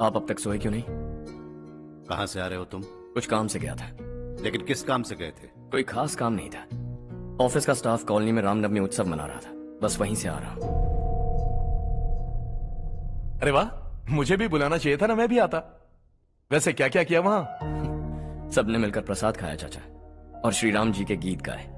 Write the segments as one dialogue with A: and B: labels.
A: आप अब तक सोए क्यों नहीं?
B: कहां से आ रहे हो तुम?
A: कुछ काम से गया था।
B: लेकिन किस काम से गए थे?
A: कोई खास काम नहीं था। ऑफिस का स्टाफ कॉलोनी में रामनवमी उत्सव मना रहा था, बस वहीं से आ रहा हूं।
C: अरे वाह, मुझे भी बुलाना चाहिए था ना, मैं भी आता। वैसे क्या क्या किया वहां?
A: सबने मिलकर प्रसाद खाया चाचा, और श्री राम जी के गीत गाए।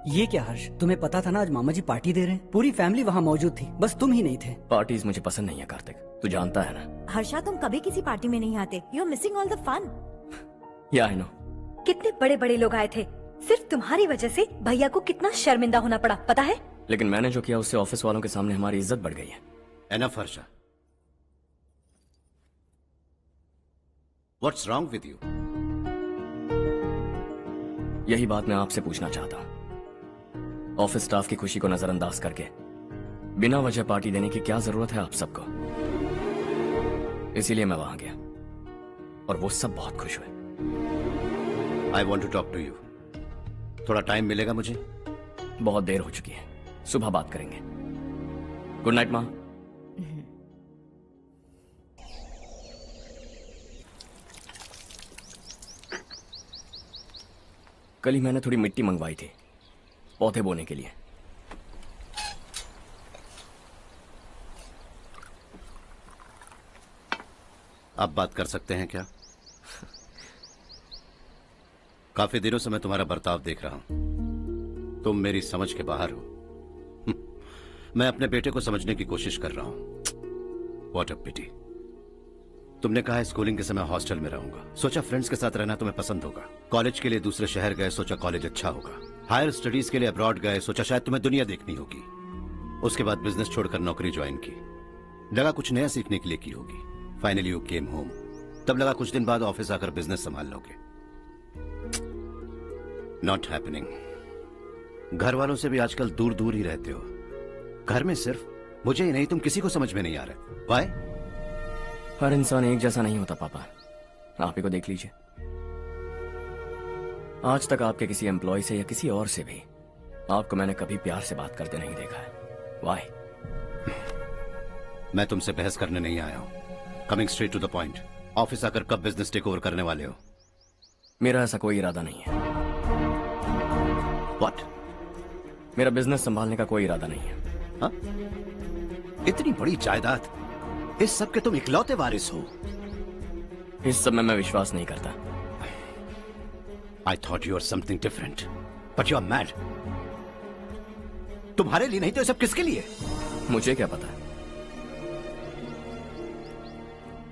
D: ये क्या हर्ष, तुम्हें पता था ना आज मामा जी पार्टी दे रहे हैं? पूरी फैमिली वहाँ मौजूद थी, बस तुम ही नहीं थे।
A: पार्टीज मुझे पसंद नहीं है कार्तिक, तू जानता है ना।
E: हर्षा, तुम कभी किसी पार्टी में नहीं आते। You are missing all the fun.
A: Yeah I no.
E: कितने बड़े बड़े लोग आए थे, सिर्फ तुम्हारी वजह से भैया को कितना शर्मिंदा होना पड़ा, पता है?
A: लेकिन मैंने जो किया उससे ऑफिस वालों के सामने हमारी इज्जत बढ़ गई है।
B: Enough Harsha, what's wrong with you?
A: यही बात मैं आपसे पूछना चाहता हूँ। ऑफिस स्टाफ की खुशी को नजरअंदाज करके बिना वजह पार्टी देने की क्या जरूरत है आप सबको? इसीलिए मैं वहां गया और वो सब बहुत खुश हुए।
B: I want to talk to you. थोड़ा टाइम मिलेगा मुझे?
A: बहुत देर हो चुकी है, सुबह बात करेंगे। गुड नाइट माँ। कल ही मैंने थोड़ी मिट्टी मंगवाई थी पौधे बोने के लिए।
B: आप बात कर सकते हैं क्या? काफी दिनों से मैं तुम्हारा बर्ताव देख रहा हूं। तुम मेरी समझ के बाहर हो। मैं अपने बेटे को समझने की कोशिश कर रहा हूं। व्हाट अ पिटी। तुमने कहा स्कूलिंग के समय हॉस्टल में रहूंगा, सोचा फ्रेंड्स के साथ रहना तुम्हें पसंद होगा। कॉलेज के लिए दूसरे शहर गए, सोचा कॉलेज अच्छा होगा। हायर स्टडीज के लिए अब्रॉड गए, सोचा शायद तुम्हें दुनिया देखनी होगी। उसके बाद बिजनेस छोड़कर नौकरी ज्वाइन की, लगा कुछ नया सीखने के लिए की होगी। फाइनली यू केम होम, तब लगा कुछ दिन बाद ऑफिस आकर बिजनेस संभाल लोगे। Not happening. घर वालों से भी आजकल दूर दूर ही रहते हो। घर में सिर्फ मुझे ही नहीं, तुम किसी को समझ में नहीं आ रहे। वाई?
A: हर इंसान एक जैसा नहीं होता पापा, आप ही को देख लीजिए। आज तक आपके किसी एम्प्लॉय से या किसी और से भी आपको मैंने कभी प्यार से बात करते नहीं देखा है। वाई?
B: मैं तुमसे बहस करने नहीं आया हूं। Coming straight to the point, office आकर कब बिजनेस टेक ओवर करने वाले हो?
A: मेरा ऐसा कोई इरादा नहीं है।
B: व्हाट?
A: मेरा बिजनेस संभालने का कोई इरादा नहीं है।
B: हा? इतनी बड़ी जायदाद, इस सब के तुम इकलौते वारिस हो।
A: इस सब में मैं विश्वास नहीं करता।
B: I thought you were something different, but you are mad. तुम्हारे लिए नहीं तो ये सब किसके लिए?
A: मुझे क्या पता।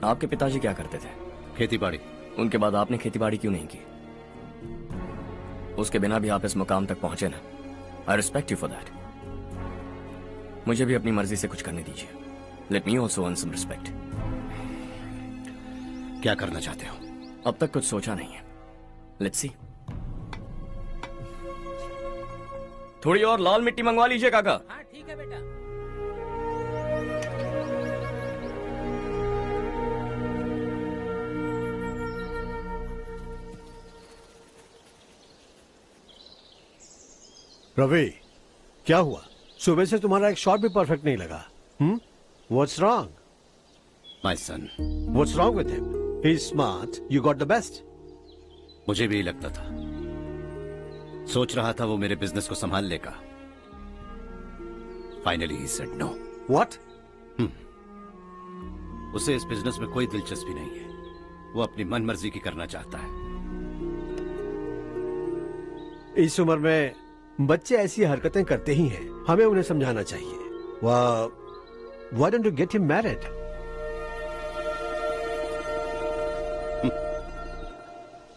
A: आपके पिताजी क्या करते थे?
B: खेती बाड़ी।
A: उनके बाद आपने खेती बाड़ी क्यों नहीं की? उसके बिना भी आप इस मुकाम तक पहुंचे ना। I respect you for that. मुझे भी अपनी मर्जी से कुछ करने दीजिए। Let me also earn some respect.
B: क्या करना चाहते हो?
A: अब तक कुछ सोचा नहीं है। Let's see. थोड़ी और लाल मिट्टी मंगवा लीजिए काका।
D: हाँ ठीक है बेटा।
F: रवि, क्या हुआ? सुबह से तुम्हारा एक शॉट भी परफेक्ट नहीं लगा। What's wrong?
B: My son.
F: What's wrong with him? He's smart. You got the best.
B: मुझे भी यही लगता था। सोच रहा था वो मेरे बिजनेस को संभाल लेगा। Finally he said no.
F: What?
B: उसे इस बिजनेस में कोई दिलचस्पी नहीं है। वो अपनी मनमर्जी की करना चाहता है।
F: इस उम्र में बच्चे ऐसी हरकतें करते ही हैं। हमें उन्हें समझाना चाहिए। Why don't you get him married?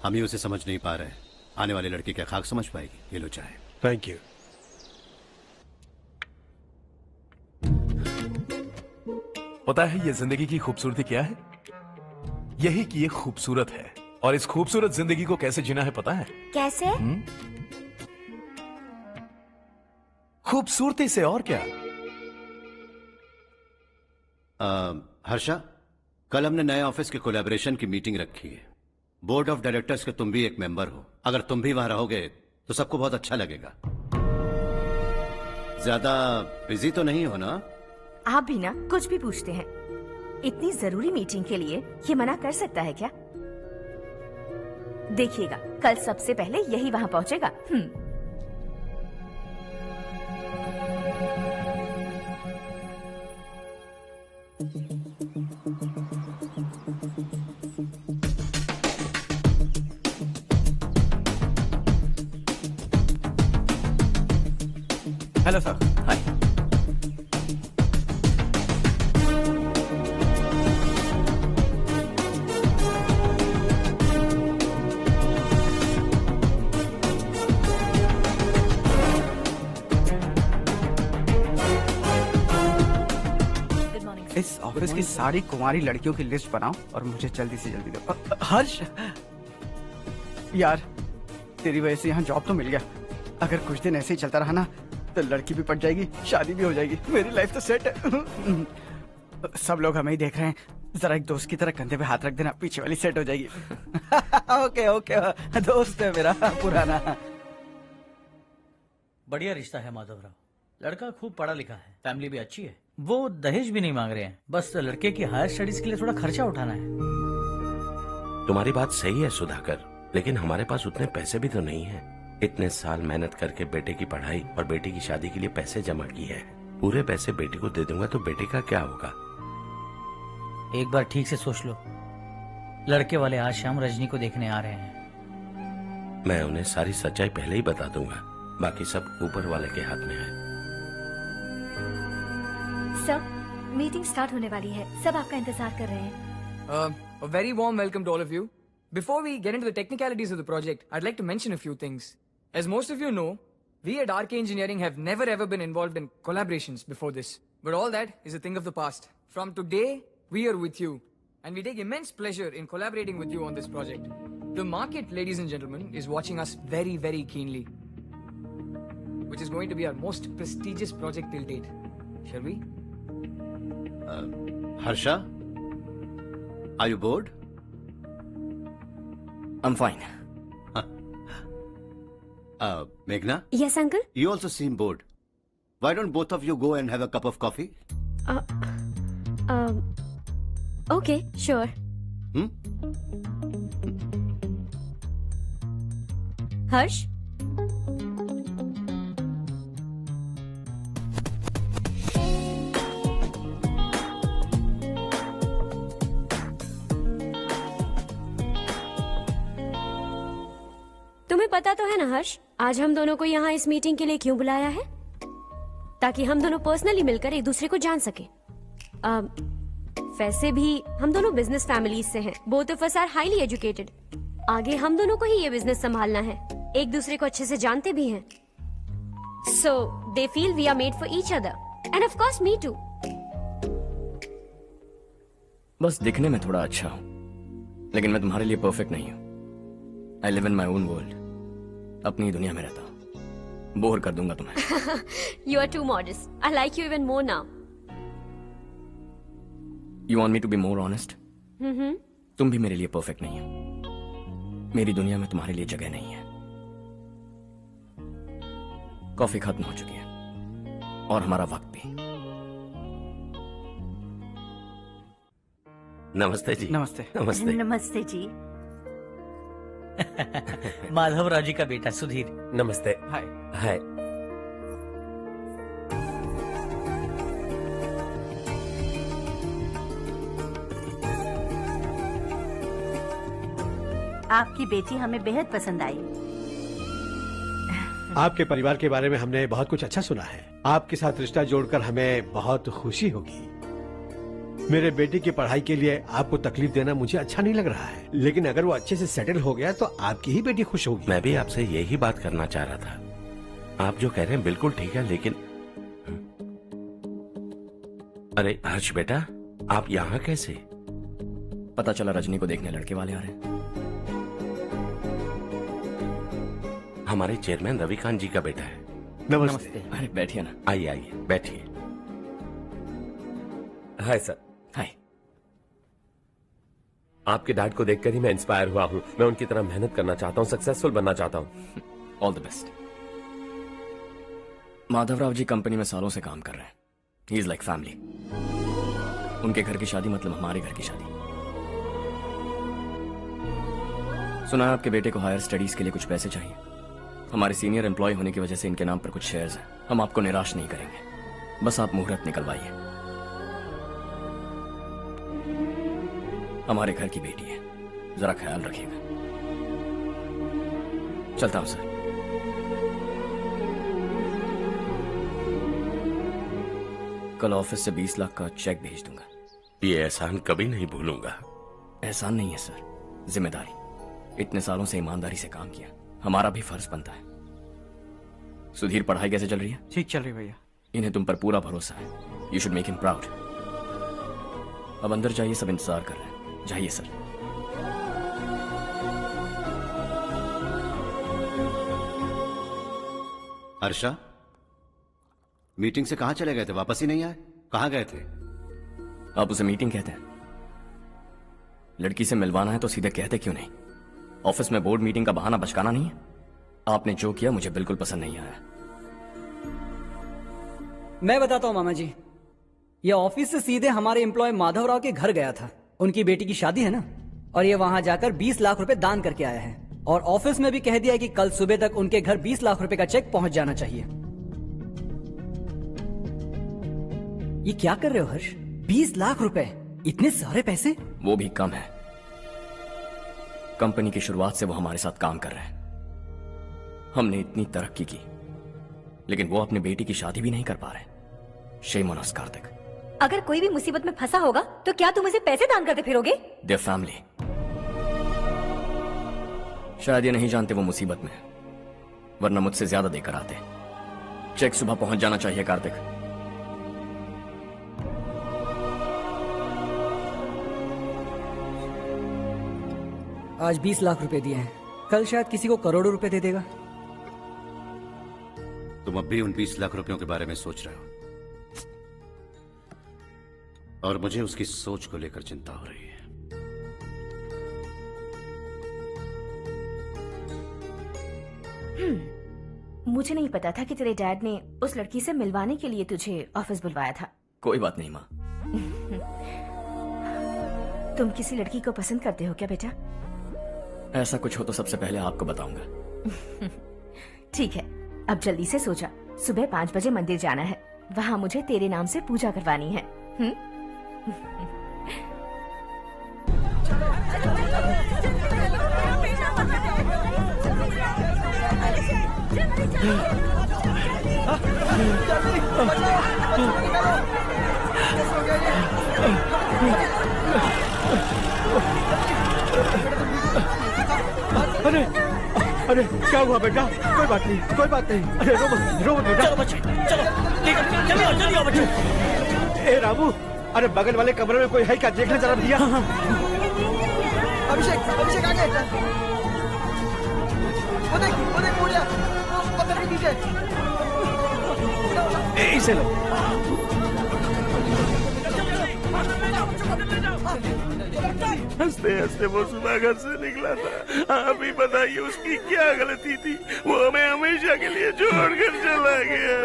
B: हम ही उसे समझ नहीं पा रहे। आने वाली लड़की क्या खाक समझ पाएगी? ये लो चाहे।
F: Thank you.
C: पता है ये जिंदगी की खूबसूरती क्या है? यही कि ये खूबसूरत है, और इस खूबसूरत जिंदगी को कैसे जीना है पता है?
E: कैसे?
C: खूबसूरती से, और क्या।
B: हर्षा, कल हमने नए ऑफिस के कोलैबोरेशन की मीटिंग रखी है। बोर्ड ऑफ डायरेक्टर्स के तुम भी एक मेंबर हो। अगर तुम भी वहां रहोगे तो सबको बहुत अच्छा लगेगा। ज्यादा बिजी तो नहीं हो ना?
E: आप भी ना कुछ भी पूछते हैं।
G: इतनी जरूरी मीटिंग के लिए ये मना कर सकता है क्या? देखिएगा, कल सबसे पहले यही वहाँ पहुँचेगा।
H: Hello sir.
A: हाय।
H: इस ऑफिस की सारी कुंवारी लड़कियों की लिस्ट बनाओ और मुझे जल्दी से जल्दी दो। हर्ष, यार तेरी वजह से यहाँ जॉब तो मिल गया। अगर कुछ दिन ऐसे ही चलता रहा ना तो लड़की भी पट जाएगी, शादी भी हो जाएगी, मेरी लाइफ तो सेट है। सब लोग हमें ही देख रहे हैं, जरा एक दोस्त की तरह कंधे पे हाथ रख देना, पीछे वाली सेट हो जाएगी। ओके ओके, दोस्त है मेरा पुराना।
I: बढ़िया रिश्ता है माधवराव। लड़का खूब पढ़ा लिखा है, फैमिली भी अच्छी है। वो दहेज भी नहीं मांग रहे हैं, बस लड़के की हायर स्टडीज के लिए थोड़ा खर्चा उठाना है।
J: तुम्हारी बात सही है सुधाकर, लेकिन हमारे पास उतने पैसे भी तो नहीं है। इतने साल मेहनत करके बेटे की पढ़ाई और बेटे की शादी के लिए पैसे जमा किए हैं। पूरे पैसे बेटे को दे दूंगा तो बेटे का क्या होगा?
I: एक बार ठीक से सोच लो। लड़के वाले आज शाम रजनी को देखने आ रहे हैं।
J: मैं उन्हें सारी सच्चाई पहले ही बता दूंगा, बाकी सब ऊपर वाले के हाथ में है।
E: सर, मीटिंग स्टार्ट होने वाली है, सब आपका इंतजार कर रहे हैं।
K: A very warm welcome to all of you. Before we get into the technicalities of the project, I'd like to mention a few things. As most of you know, we at RK Engineering have never ever been involved in collaborations before this. But all that is a thing of the past. From today, we are with you. And we take immense pleasure in collaborating with you on this project. The market, ladies and gentlemen, is watching us very, very keenly. Which is going to be our most prestigious project till date. Shall we?
B: Harsha? Are you bored?
A: I'm fine.
B: Meghna?
L: Yes, uncle?
B: You also seem bored. Why don't both of you go and have a cup of coffee?
L: Okay, sure. Harsh? तुम्हें पता तो है ना हर्ष, आज हम दोनों को यहाँ इस मीटिंग के लिए क्यों बुलाया है? ताकि हम दोनों पर्सनली मिलकर एक दूसरे को जान सके। वैसे भी हम दोनों बिजनेस फैमिलीज से हैं। Both of us are highly educated. आगे हम दोनों को ही ये बिजनेस संभालना है। एक दूसरे को अच्छे से जानते भी हैं। So they feel we are made for each other and of course me too.
A: बस दिखने में थोड़ा अच्छा हूं, लेकिन मैं तुम्हारे लिए परफेक्ट नहीं हूं। I live in my own world. अपनी दुनिया में रहता हूं। बोर कर दूंगा तुम्हें।
L: You are too modest. I like you even more now.
A: You want me to be more honest? तुम भी मेरे लिए परफेक्ट नहीं हो। मेरी दुनिया में तुम्हारे लिए जगह नहीं है। कॉफी खत्म हो चुकी है और हमारा वक्त भी।
J: नमस्ते जी।
H: नमस्ते।
J: नमस्ते।
G: नमस्ते जी।
I: माधवराव जी का बेटा सुधीर।
J: नमस्ते।
H: हाय।
J: हाय।
G: आपकी बेटी हमें बेहद पसंद आई।
F: आपके परिवार के बारे में हमने बहुत कुछ अच्छा सुना है। आपके साथ रिश्ता जोड़कर हमें बहुत खुशी होगी। मेरे बेटे की पढ़ाई के लिए आपको तकलीफ देना मुझे अच्छा नहीं लग रहा है, लेकिन अगर वो अच्छे से सेटल हो गया तो आपकी ही बेटी खुश होगी।
J: मैं भी आपसे यही बात करना चाह रहा था। आप जो कह रहे हैं बिल्कुल ठीक है, लेकिन अरे हर्ष बेटा, आप यहाँ कैसे?
A: पता चला रजनी को देखने लड़के वाले आ रहे हैं।
J: हमारे चेयरमैन रविकांत जी का बेटा है।
F: नमस्ते।
A: अरे बैठिए ना।
J: आइए आइए बैठिए।
M: Hi sir.
A: हाय।
M: आपके डैड को देखकर ही मैं इंस्पायर हुआ हूँ। मैं उनकी तरह मेहनत करना चाहता हूँ, सक्सेसफुल बनना चाहता हूँ।
A: All the best. Madhavrao ji company में सालों से काम कर रहे हैं। He is like family. उनके घर की शादी मतलब हमारे घर की शादी। सुना है आपके बेटे को हायर स्टडीज के लिए कुछ पैसे चाहिए। हमारे सीनियर एम्प्लॉय होने की वजह से इनके नाम पर कुछ शेयर्स हैं। हम आपको निराश नहीं करेंगे, बस आप मुहूर्त निकलवाइए। हमारे घर की बेटी है, जरा ख्याल रखिएगा। चलता हूं सर। कल ऑफिस से 20 लाख का चेक भेज दूंगा।
J: ये एहसान कभी नहीं भूलूंगा।
A: एहसान नहीं है सर, जिम्मेदारी। इतने सालों से ईमानदारी से काम किया, हमारा भी फर्ज बनता है। सुधीर, पढ़ाई कैसे चल रही है?
H: ठीक चल रही भैया।
A: इन्हें तुम पर पूरा भरोसा है। You should make him proud. अब अंदर जाइए, सब इंतजार कर रहे हैं। जाइए सर।
B: हर्षा, मीटिंग से कहां चले गए थे? वापस ही नहीं आए? कहां गए थे?
A: आप उसे मीटिंग कहते हैं? लड़की से मिलवाना है तो सीधे कहते क्यों नहीं? ऑफिस में बोर्ड मीटिंग का बहाना बचकाना नहीं है। आपने जो किया मुझे बिल्कुल पसंद नहीं आया।
D: मैं बताता हूँ मामा जी, ये ऑफिस से सीधे हमारे एम्प्लॉय माधवराव के घर गया था। उनकी बेटी की शादी है ना, और ये वहां जाकर 20 लाख रुपए दान करके आया है। और ऑफिस में भी कह दिया कि कल सुबह तक उनके घर 20 लाख रुपए का चेक पहुंच जाना चाहिए। ये क्या कर रहे हो हर्ष? 20 लाख रुपए, इतने सारे पैसे?
A: वो भी कम है। कंपनी की शुरुआत से वो हमारे साथ काम कर रहे हैं। हमने इतनी तरक्की की, लेकिन वो अपने बेटी की शादी भी नहीं कर पा रहे। Shame on us Kartik.
E: अगर कोई भी मुसीबत में फंसा होगा तो क्या तुम उसे पैसे दान करते फिरोगे?
A: Their family. शायद ये नहीं जानते वो मुसीबत में, वरना मुझसे ज्यादा देकर आते। चेक सुबह पहुंच जाना चाहिए कार्तिक।
D: आज 20 लाख रुपए दिए हैं, कल शायद किसी को करोड़ों रुपए दे देगा।
B: तुम अब भी उन 20 लाख रुपयों के बारे में सोच रहे हो, और मुझे उसकी सोच को लेकर चिंता हो रही है।
G: मुझे नहीं पता था कि तेरे डैड ने उस लड़की से मिलवाने के लिए तुझे ऑफिस बुलवाया था।
A: कोई बात नहीं माँ।
G: तुम किसी लड़की को पसंद करते हो क्या बेटा?
A: ऐसा कुछ हो तो सबसे पहले आपको बताऊंगा।
G: ठीक है, अब जल्दी से सो जा। सुबह 5 बजे मंदिर जाना है, वहाँ मुझे तेरे नाम से पूजा करवानी है।
F: अरे अरे क्या हुआ बेटा? कोई बात नहीं, कोई बात नहीं। अरे रो मत बेटा।
I: चलो बच्चे, चलो जल्दी आओ बच्चे।
F: ए रामू, अरे बगल वाले कमरे में कोई है क्या? देखना जरा भैया।
K: अभिषेक आगे। वो देख पूजा, वो पत्थर के नीचे।
F: इसे लो।
J: हंसते हंसते वो सुबह घर से निकला था। आप ही बताइए उसकी क्या गलती थी? वो हमें हमेशा के लिए छोड़कर चला गया।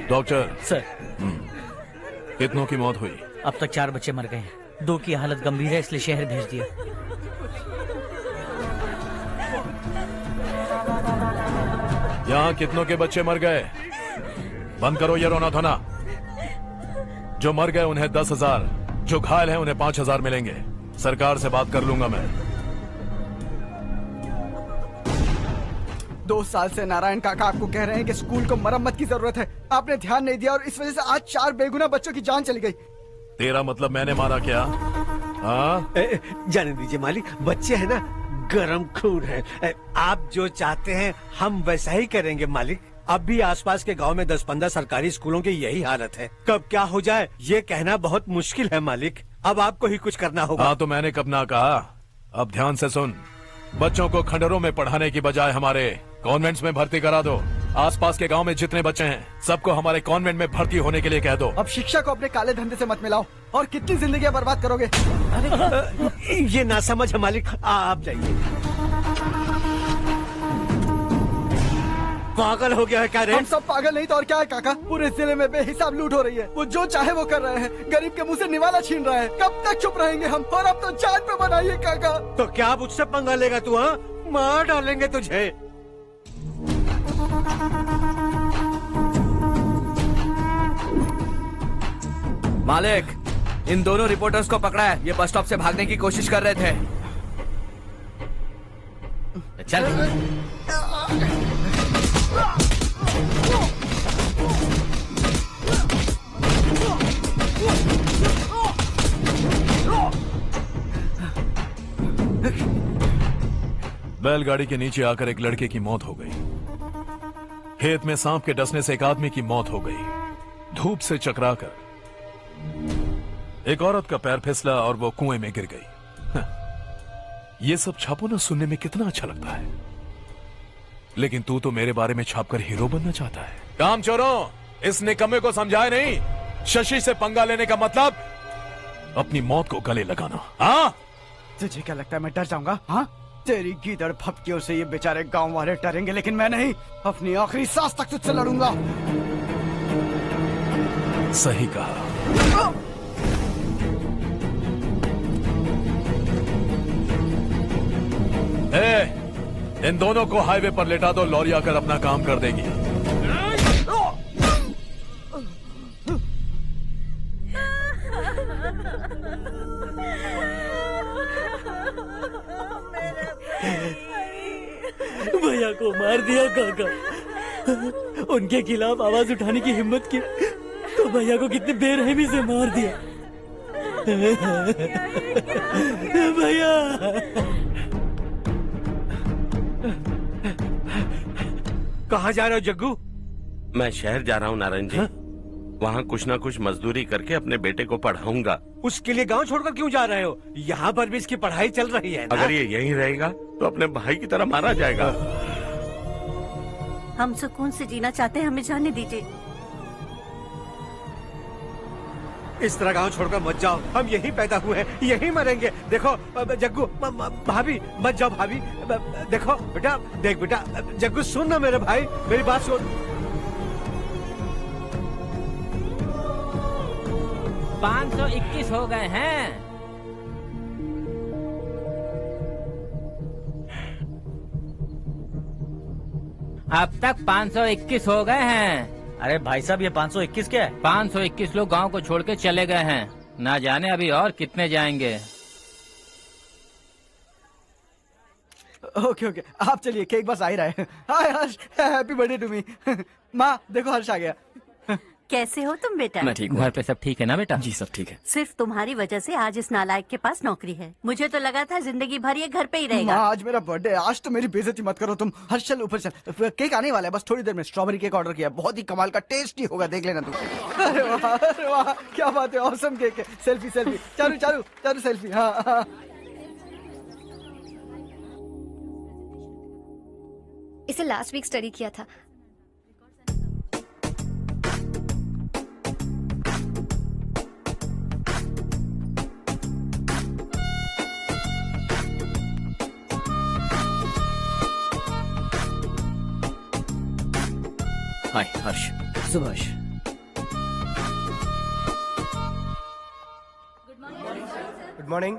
C: डॉक्टर
I: सर,
C: कितनों की मौत हुई?
I: अब तक 4 बच्चे मर गए हैं, 2 की हालत गंभीर है, इसलिए शहर भेज दिया।
C: यहाँ कितनों के बच्चे मर गए? बंद करो ये रोना धोना। जो मर गए उन्हें 10,000, जो घायल हैं उन्हें 5,000 मिलेंगे। सरकार से बात कर लूंगा मैं।
H: 2 साल से नारायण काका आपको कह रहे हैं कि स्कूल को मरम्मत की जरूरत है। आपने ध्यान नहीं दिया और इस वजह से आज 4 बेगुनाह बच्चों की जान चली गई।
C: तेरा मतलब मैंने मारा क्या? हाँ,
F: जाने दीजिए मालिक, बच्चे हैं ना, गरम खून है। आप जो चाहते हैं हम वैसा ही करेंगे मालिक। अब भी आसपास के गांव में 10-15 सरकारी स्कूलों की यही हालत है। कब क्या हो जाए ये कहना बहुत मुश्किल है मालिक। अब आपको ही कुछ करना होगा।
C: हाँ तो मैंने कब ना कहा। अब ध्यान से सुन, बच्चों को खंडरों में पढ़ाने की बजाय हमारे कॉन्वेंट्स में भर्ती करा दो। आसपास के गांव में जितने बच्चे हैं सबको हमारे कॉन्वेंट में भर्ती होने के लिए कह दो।
H: अब शिक्षा को अपने काले धंधे से मत मिलाओ। और कितनी जिंदगियां बर्बाद करोगे?
F: ये ना समझ है मालिक, आप जाइए। पागल हो गया है क्या रे?
H: हम सब पागल नहीं तो और क्या है काका। पूरे जिले में बेहिसाब लूट हो रही है। वो जो चाहे वो कर रहे हैं। गरीब के मुंह से निवाला छीन रहा है। कब तक चुप रहेंगे हम? और अब तो जान पे बनाइए काका।
F: तो क्या मुझसे पंगा लेगा तू? हाँ, मार डालेंगे तुझे।
N: मालिक, इन दोनों रिपोर्टर्स को पकड़ा है। ये बस स्टॉप से भागने की कोशिश कर रहे थे।
A: चल।
C: बैलगाड़ी के नीचे आकर एक लड़के की मौत हो गई। खेत में सांप के डसने से एक आदमी की मौत हो गई। धूप से चकराकर एक औरत का पैर फिसला और वो कुएं में गिर गई। ये सब छापो ना, सुनने में कितना अच्छा लगता है। लेकिन तू तो मेरे बारे में छापकर हीरो बनना चाहता है। काम चोरों, इस निकम्मे को समझाए नहीं। शशि से पंगा लेने का मतलब अपनी मौत को गले लगाना। हाँ,
H: तुझे क्या लगता है मैं डर जाऊंगा? हाँ, तेरी गीदड़ फपकियों से ये बेचारे गांव वाले डरेंगे, लेकिन मैं नहीं। अपनी आखिरी सांस तक तुझसे लड़ूंगा।
C: सही कहा। इन दोनों को हाईवे पर लेटा दो, लॉरी आकर अपना काम कर देगी।
D: भैया को मार दिया काका। उनके खिलाफ आवाज उठाने की हिम्मत की तो भैया को कितनी बेरहमी से मार दिया। भैया
F: कहाँ जा रहे हो जग्गू?
J: मैं शहर जा रहा हूँ नारायण जी। वहाँ कुछ ना कुछ मजदूरी करके अपने बेटे को पढ़ाऊंगा।
F: उसके लिए गांव छोड़कर क्यों जा रहे हो? यहाँ पर भी इसकी पढ़ाई चल रही है ना?
J: अगर ये यहीं रहेगा तो अपने भाई की तरह मारा जाएगा।
O: हम सुकून से जीना चाहते हैं, हमें जाने दीजिए।
F: इस तरह गांव छोड़कर मत जाओ। हम यहीं पैदा हुए हैं, यहीं मरेंगे। देखो जग्गू, भाभी मत जाओ। भाभी देखो बेटा, देख बेटा, जग्गू सुन ना मेरे भाई, मेरी बात सुन।
P: 521 हो गए हैं। अब तक 521 हो गए हैं।
I: अरे भाई साहब, ये 521 क्या है?
P: 521 लोग गांव को छोड़ के चले गए हैं। ना जाने अभी और कितने जाएंगे।
H: ओके ओके, आप चलिए, केक बस आ ही रहा है। हाय हर्ष, हैप्पी बर्थडे टू मी। माँ देखो, हर्ष आ गया।
O: कैसे हो तुम बेटा?
A: मैं ठीक हूँ।
P: घर पे सब ठीक है ना बेटा?
A: जी सब ठीक है।
O: सिर्फ तुम्हारी वजह से आज इस नालायक के पास नौकरी है। मुझे तो लगा था जिंदगी भर ये घर पे ही रहेगा।
H: माँ आज मेरा बर्थडे, आज तो मेरी बेइज्जती मत करो तुम। हर्ष चल ऊपर चल, केक आने वाला है बस थोड़ी देर में। स्ट्रॉबेरी केक ऑर्डर किया, बहुत ही कमाल का टेस्टी होगा, देख लेना तुम। अरे वाह, क्या बात है, ऑसम केक है। Selfie selfie, Charu Charu Charu selfie. हाँ।
L: इसे लास्ट वीक स्टडी किया था।
A: हाय हर्ष।
D: Subhash.
Q: Good morning.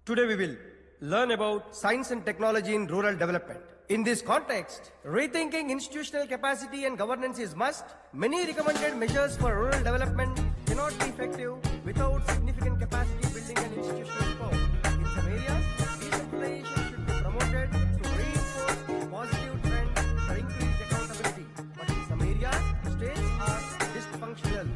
Q: Today we will learn about science and technology in rural development. In this context, rethinking institutional capacity and governance is must. Many recommended measures for rural development cannot be effective without significant capacity building and institutional support. In some areas, decentralization should be promoted to reinforce positive trends for increased accountability. But in some areas, states are dysfunctional.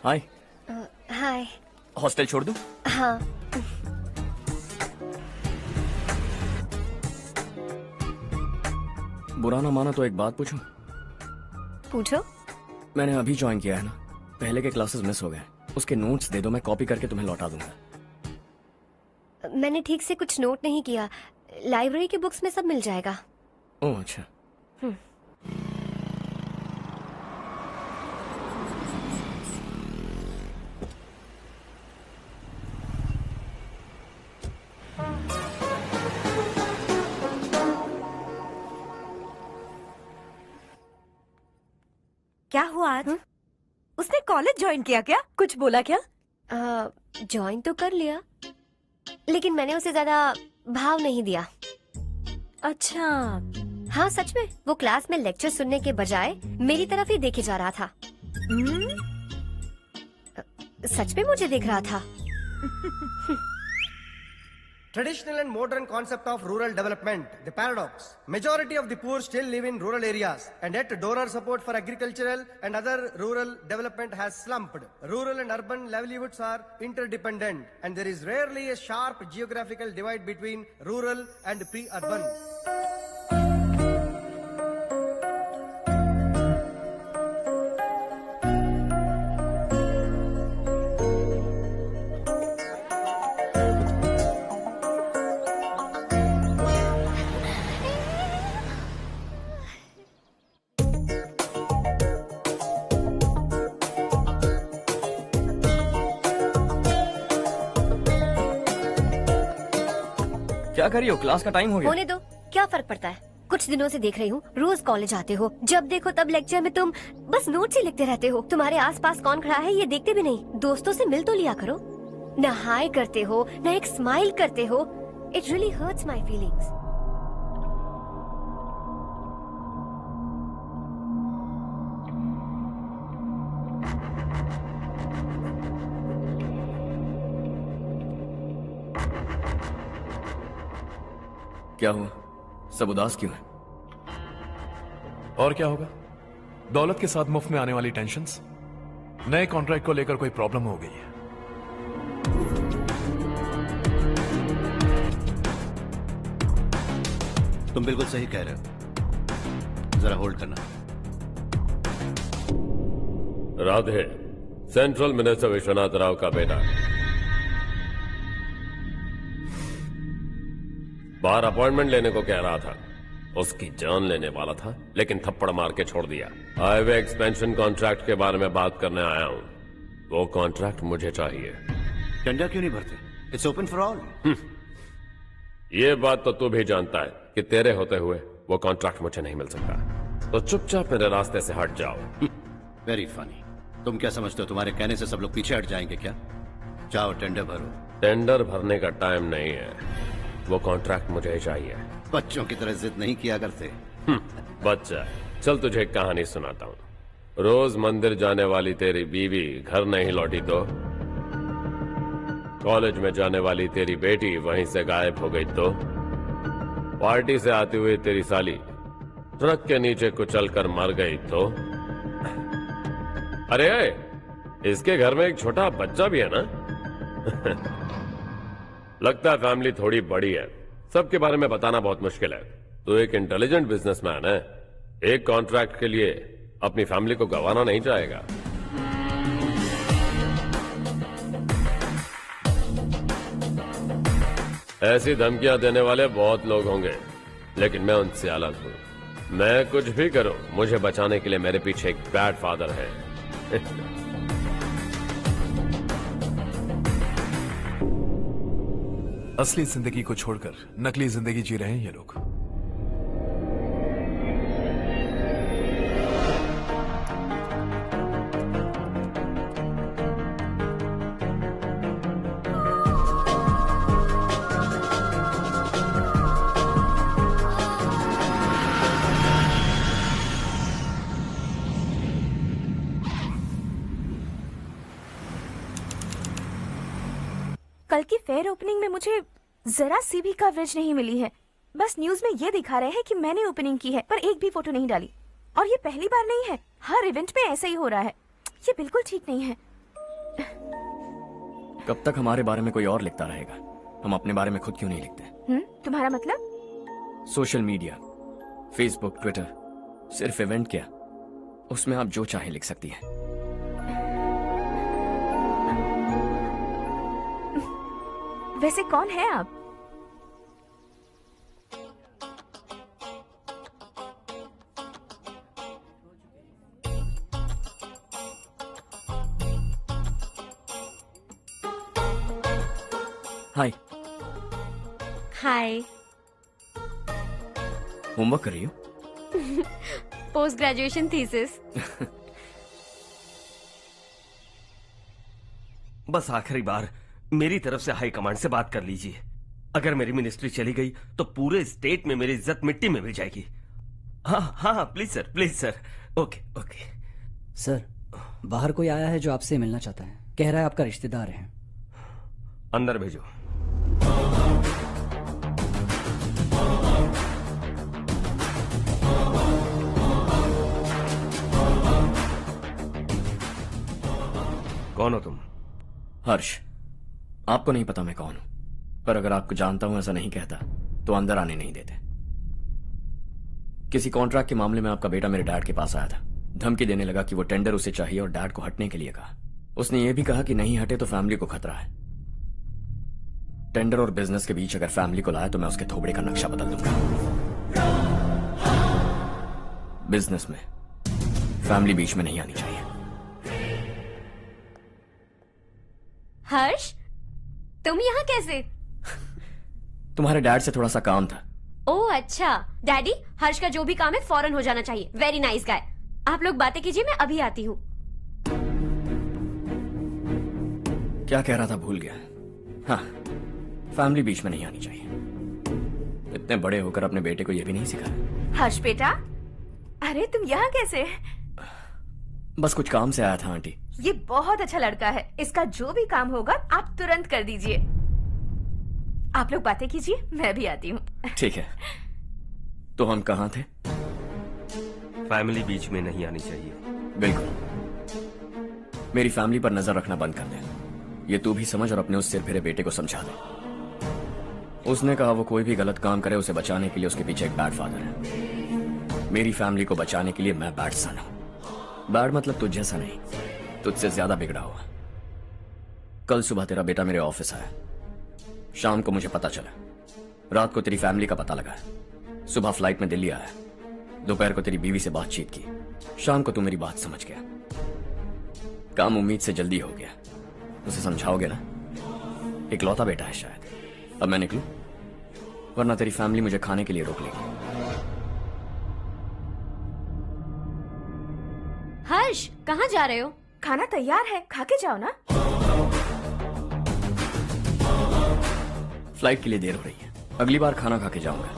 A: Hi.
L: Hi.
A: Hostel छोड़ दूं?
L: हाँ।
A: बुरा ना माना तो एक बात पूछूं?
L: पूछो।
A: मैंने अभी ज्वाइन किया है ना, पहले के क्लासेस मिस हो गए, उसके नोट्स दे दो, मैं कॉपी करके तुम्हें लौटा दूंगा।
L: मैंने ठीक से कुछ नोट नहीं किया, लाइब्रेरी की बुक्स में सब मिल जाएगा।
A: ओह अच्छा।
E: क्या हुआ आज? उसने कॉलेज ज्वाइन किया क्या? कुछ बोला क्या?
L: ज्वाइन तो कर लिया, लेकिन मैंने उसे ज्यादा भाव नहीं दिया।
E: अच्छा।
L: हाँ सच में, वो क्लास में लेक्चर सुनने के बजाय मेरी तरफ ही देखे जा रहा था। सच में मुझे देख रहा था।
Q: Traditional and modern concept of rural development, the paradox. Majority of the poor still live in rural areas, and yet donor support for agricultural and other rural development has slumped. Rural and urban livelihoods are interdependent, and there is rarely a sharp geographical divide between rural and pre-urban.
A: क्या कर रही हो? Class का time हो गया।
L: होने दो, क्या फर्क पड़ता है? कुछ दिनों से देख रही हूँ, रोज कॉलेज आते हो, जब देखो तब लेक्चर में तुम बस नोट्स ही लिखते रहते हो। तुम्हारे आसपास कौन खड़ा है ये देखते भी नहीं। दोस्तों से मिल तो लिया करो। न हाय करते हो, न एक स्माइल करते हो। It really hurts my feelings.
A: क्या हुआ? सब उदास क्यों है?
C: और क्या होगा? दौलत के साथ मुफ्त में आने वाली टेंशन्स। नए कॉन्ट्रैक्ट को लेकर कोई प्रॉब्लम हो गई है।
B: तुम बिल्कुल सही कह रहे हो, जरा होल्ड करना।
M: राधे, सेंट्रल मिनिस्टर विश्वनाथ राव का बेटा। बाहर अपॉइंटमेंट लेने को कह रहा था, उसकी जान लेने वाला था, लेकिन थप्पड़ मार के छोड़ दिया। हाईवे एक्सपेंशन कॉन्ट्रैक्ट के बारे में बात करने आया हूं। वो कॉन्ट्रैक्ट मुझे चाहिए।
B: टेंडर क्यों नहीं भरते? It's open for all.
M: ये बात तो तू भी जानता है कि तेरे होते हुए वो कॉन्ट्रैक्ट मुझे नहीं मिल सकता, तो चुपचाप मेरे रास्ते से हट जाओ।
B: Very funny. तुम क्या समझते हो तुम्हारे कहने से सब लोग पीछे हट जाएंगे क्या? जाओ टेंडर भरो।
M: टेंडर भरने का टाइम नहीं है, वो कॉन्ट्रैक्ट मुझे ही चाहिए।
B: बच्चों की तरह जिद नहीं किया करते।
M: बच्चा, चल तुझे एक कहानी सुनाता हूँ। रोज मंदिर जाने वाली तेरी बीवी घर नहीं लौटी तो, कॉलेज में जाने वाली तेरी बेटी वहीं से गायब हो गई तो, पार्टी से आती हुई तेरी साली ट्रक के नीचे कुचलकर मर गई तो। अरे इसके घर में एक छोटा बच्चा भी है ना। लगता है फैमिली थोड़ी बड़ी है, सबके बारे में बताना बहुत मुश्किल है। तो एक इंटेलिजेंट बिजनेसमैन है, एक कॉन्ट्रैक्ट के लिए अपनी फैमिली को गंवाना नहीं चाहेगा। ऐसी धमकियां देने वाले बहुत लोग होंगे, लेकिन मैं उनसे अलग हूं। मैं कुछ भी करूं, मुझे बचाने के लिए मेरे पीछे एक बैड फादर है।
C: असली जिंदगी को छोड़कर नकली जिंदगी जी रहे हैं ये लोग।
G: कल की फेयर ओपनिंग में मुझे जरा सी भी कवरेज नहीं मिली है। बस न्यूज में ये दिखा रहे हैं कि मैंने ओपनिंग की है, पर एक भी फोटो नहीं डाली। और ये पहली बार नहीं है, हर इवेंट में ऐसा ही हो रहा है। ये बिल्कुल ठीक नहीं है।
A: कब तक हमारे बारे में कोई और लिखता रहेगा? हम अपने बारे में खुद क्यों नहीं लिखते?
G: तुम्हारा मतलब?
A: सोशल मीडिया, फेसबुक, ट्विटर, सिर्फ इवेंट क्या, उसमें आप जो चाहे लिख सकती हैं।
G: वैसे कौन है आप?
A: हाय।
L: हाय।
A: होमवर्क कर रही हो?
L: Post graduation thesis.
R: बस आखिरी बार मेरी तरफ से हाई कमांड से बात कर लीजिए। अगर मेरी मिनिस्ट्री चली गई तो पूरे स्टेट में मेरी इज्जत मिट्टी में मिल जाएगी। हाँ हाँ please sir, please sir. Okay okay.
D: Sir, बाहर कोई आया है जो आपसे मिलना चाहता है। कह रहा है आपका रिश्तेदार है।
R: अंदर भेजो। कौन हो तुम?
A: हर्ष। आपको नहीं पता मैं कौन हूं, पर अगर आपको जानता हूं ऐसा नहीं कहता तो अंदर आने नहीं देते। किसी कॉन्ट्रैक्ट के मामले में आपका बेटा मेरे डैड के पास आया था। धमकी देने लगा कि वो टेंडर उसे चाहिए और डैड को हटने के लिए कहा। उसने ये भी कहा कि नहीं हटे तो फैमिली को खतरा है। टेंडर और बिजनेस के बीच अगर फैमिली को लाया तो मैं उसके थोबड़े का नक्शा बदल दूंगा। बिजनेस में फैमिली बीच में नहीं आनी चाहिए।
L: हर्ष, तुम यहाँ कैसे?
A: तुम्हारे डैड से थोड़ा सा काम था।
L: ओह अच्छा। डैडी, हर्ष का जो भी काम है फौरन हो जाना चाहिए। Very nice guy. आप लोग बातें कीजिए, मैं अभी आती हूँ।
A: क्या कह रहा था भूल गया। हाँ, फैमिली बीच में नहीं आनी चाहिए। इतने बड़े होकर अपने बेटे को यह भी नहीं सिखाया।
G: हर्ष बेटा, अरे तुम यहाँ कैसे?
A: बस कुछ काम से आया था आंटी।
G: ये बहुत अच्छा लड़का है। इसका जो भी काम होगा आप तुरंत कर दीजिए। आप लोग बातें कीजिए, मैं भी आती हूँ।
A: ठीक है। तो हम कहाँ थे?
R: फैमिली बीच में नहीं आनी चाहिए।
A: बिल्कुल। मेरी फैमिली पर नजर रखना बंद कर दे। ये तू भी समझ और अपने उस सिर फिरे बेटे को समझा दे। उसने कहा वो कोई भी गलत काम करे उसे बचाने के लिए उसके पीछे एक बैड फादर है। मेरी फैमिली को बचाने के लिए मैं बैड सन हूं। बैड मतलब तुझ जैसा नहीं, तुझसे ज्यादा बिगड़ा हुआ। कल सुबह तेरा बेटा मेरे ऑफिस आया। शाम को मुझे पता चला। रात को तेरी फैमिली का पता लगा। सुबह फ्लाइट में दिल्ली आया। दोपहर को तेरी बीवी से बातचीत की। शाम को तू मेरी बात समझ गया। काम उम्मीद से जल्दी हो गया। उसे समझाओगे ना? इकलौता बेटा है शायद। अब मैं निकलूं, वरना तेरी फैमिली मुझे खाने के लिए रोक लेगी।
L: हर्ष, कहाँ जा रहे हो?
G: खाना तैयार है, खा के जाओ ना।
A: फ्लाइट के लिए देर हो रही है। अगली बार खाना खा के जाऊंगा।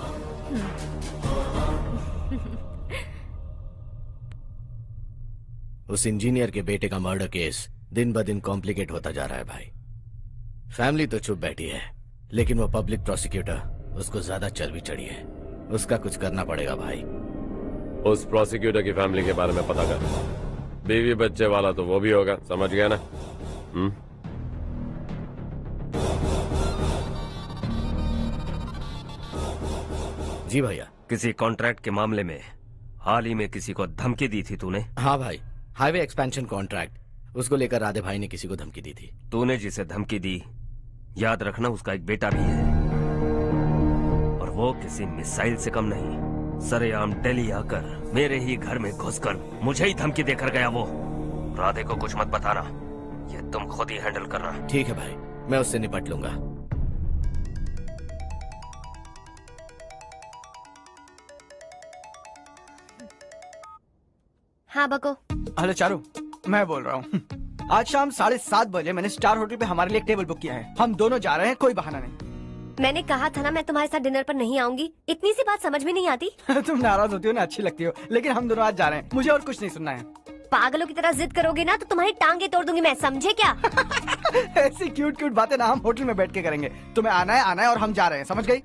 S: उस इंजीनियर के बेटे का मर्डर केस दिन ब दिन कॉम्प्लिकेट होता जा रहा है भाई। फैमिली तो चुप बैठी है, लेकिन वो पब्लिक प्रोसिक्यूटर उसको ज्यादा चर्बी चढ़ी है। उसका कुछ करना पड़ेगा भाई।
M: उस प्रोसिक्यूटर की फैमिली के बारे में पता कर। बीवी बच्चे वाला तो वो भी होगा, समझ गया ना?
S: जी भैया।
R: किसी कॉन्ट्रैक्ट के मामले में हाल ही में किसी को धमकी दी थी तूने?
S: हाँ भाई, हाईवे एक्सपेंशन कॉन्ट्रैक्ट, उसको लेकर राधे भाई ने किसी को धमकी दी थी।
R: तूने जिसे धमकी दी, याद रखना उसका एक बेटा भी है, और वो किसी मिसाइल से कम नहीं। सरेआम दिल्ली आकर मेरे ही घर में घुसकर मुझे ही धमकी देकर गया वो। राधे को कुछ मत बताना, ये तुम खुद ही हैंडल करना।
S: ठीक है भाई, मैं उससे निपट लूंगा।
L: हाँ बको।
H: हेलो चारू, मैं बोल रहा हूँ। आज शाम 7:30 बजे मैंने स्टार होटल पे हमारे लिए एक टेबल बुक किया है। हम दोनों जा रहे हैं, कोई बहाना नहीं।
L: मैंने कहा था ना मैं तुम्हारे साथ डिनर पर नहीं आऊंगी। इतनी सी बात समझ में नहीं आती?
H: तुम नाराज होती हो ना, अच्छी लगती हो, लेकिन हम दोनों आज जा रहे हैं। मुझे और कुछ नहीं सुनना है।
L: पागलों की तरह जिद करोगे ना तो तुम्हारी टांगे तोड़ दूंगी मैं, समझे क्या?
H: ऐसी क्यूट क्यूट बातें ना हम होटल में बैठ के करेंगे। तुम्हें आना है और हम जा रहे हैं, समझ गई?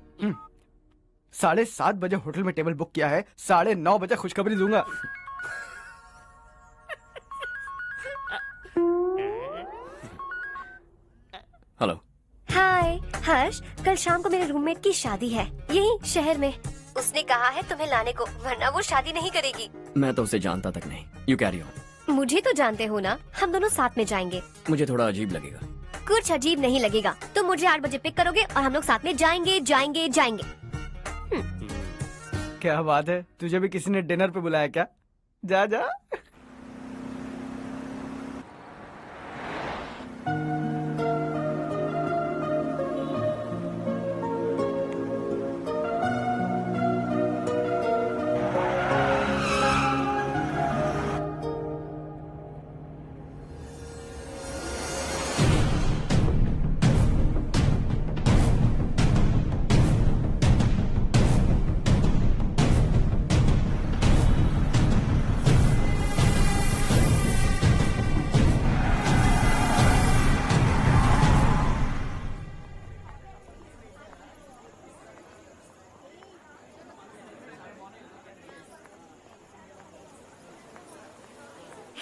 H: 7:30 बजे होटल में टेबल बुक किया है, 9:30 बजे खुशखबरी दूंगा।
A: हेलो।
L: हाय हर्ष, कल शाम को मेरे रूममेट की शादी है, यही शहर में।
T: उसने कहा है तुम्हें लाने को, वरना वो शादी नहीं करेगी।
A: मैं तो उसे जानता तक नहीं। You carry on.
T: मुझे तो जानते हो ना, हम दोनों साथ में जाएंगे।
A: मुझे थोड़ा अजीब लगेगा।
T: कुछ अजीब नहीं लगेगा। तुम मुझे 8 बजे पिक करोगे और हम लोग साथ में जाएंगे जाएंगे जाएंगे।
H: क्या बात है, तुझे भी किसी ने डिनर पे बुलाया क्या? जा जा।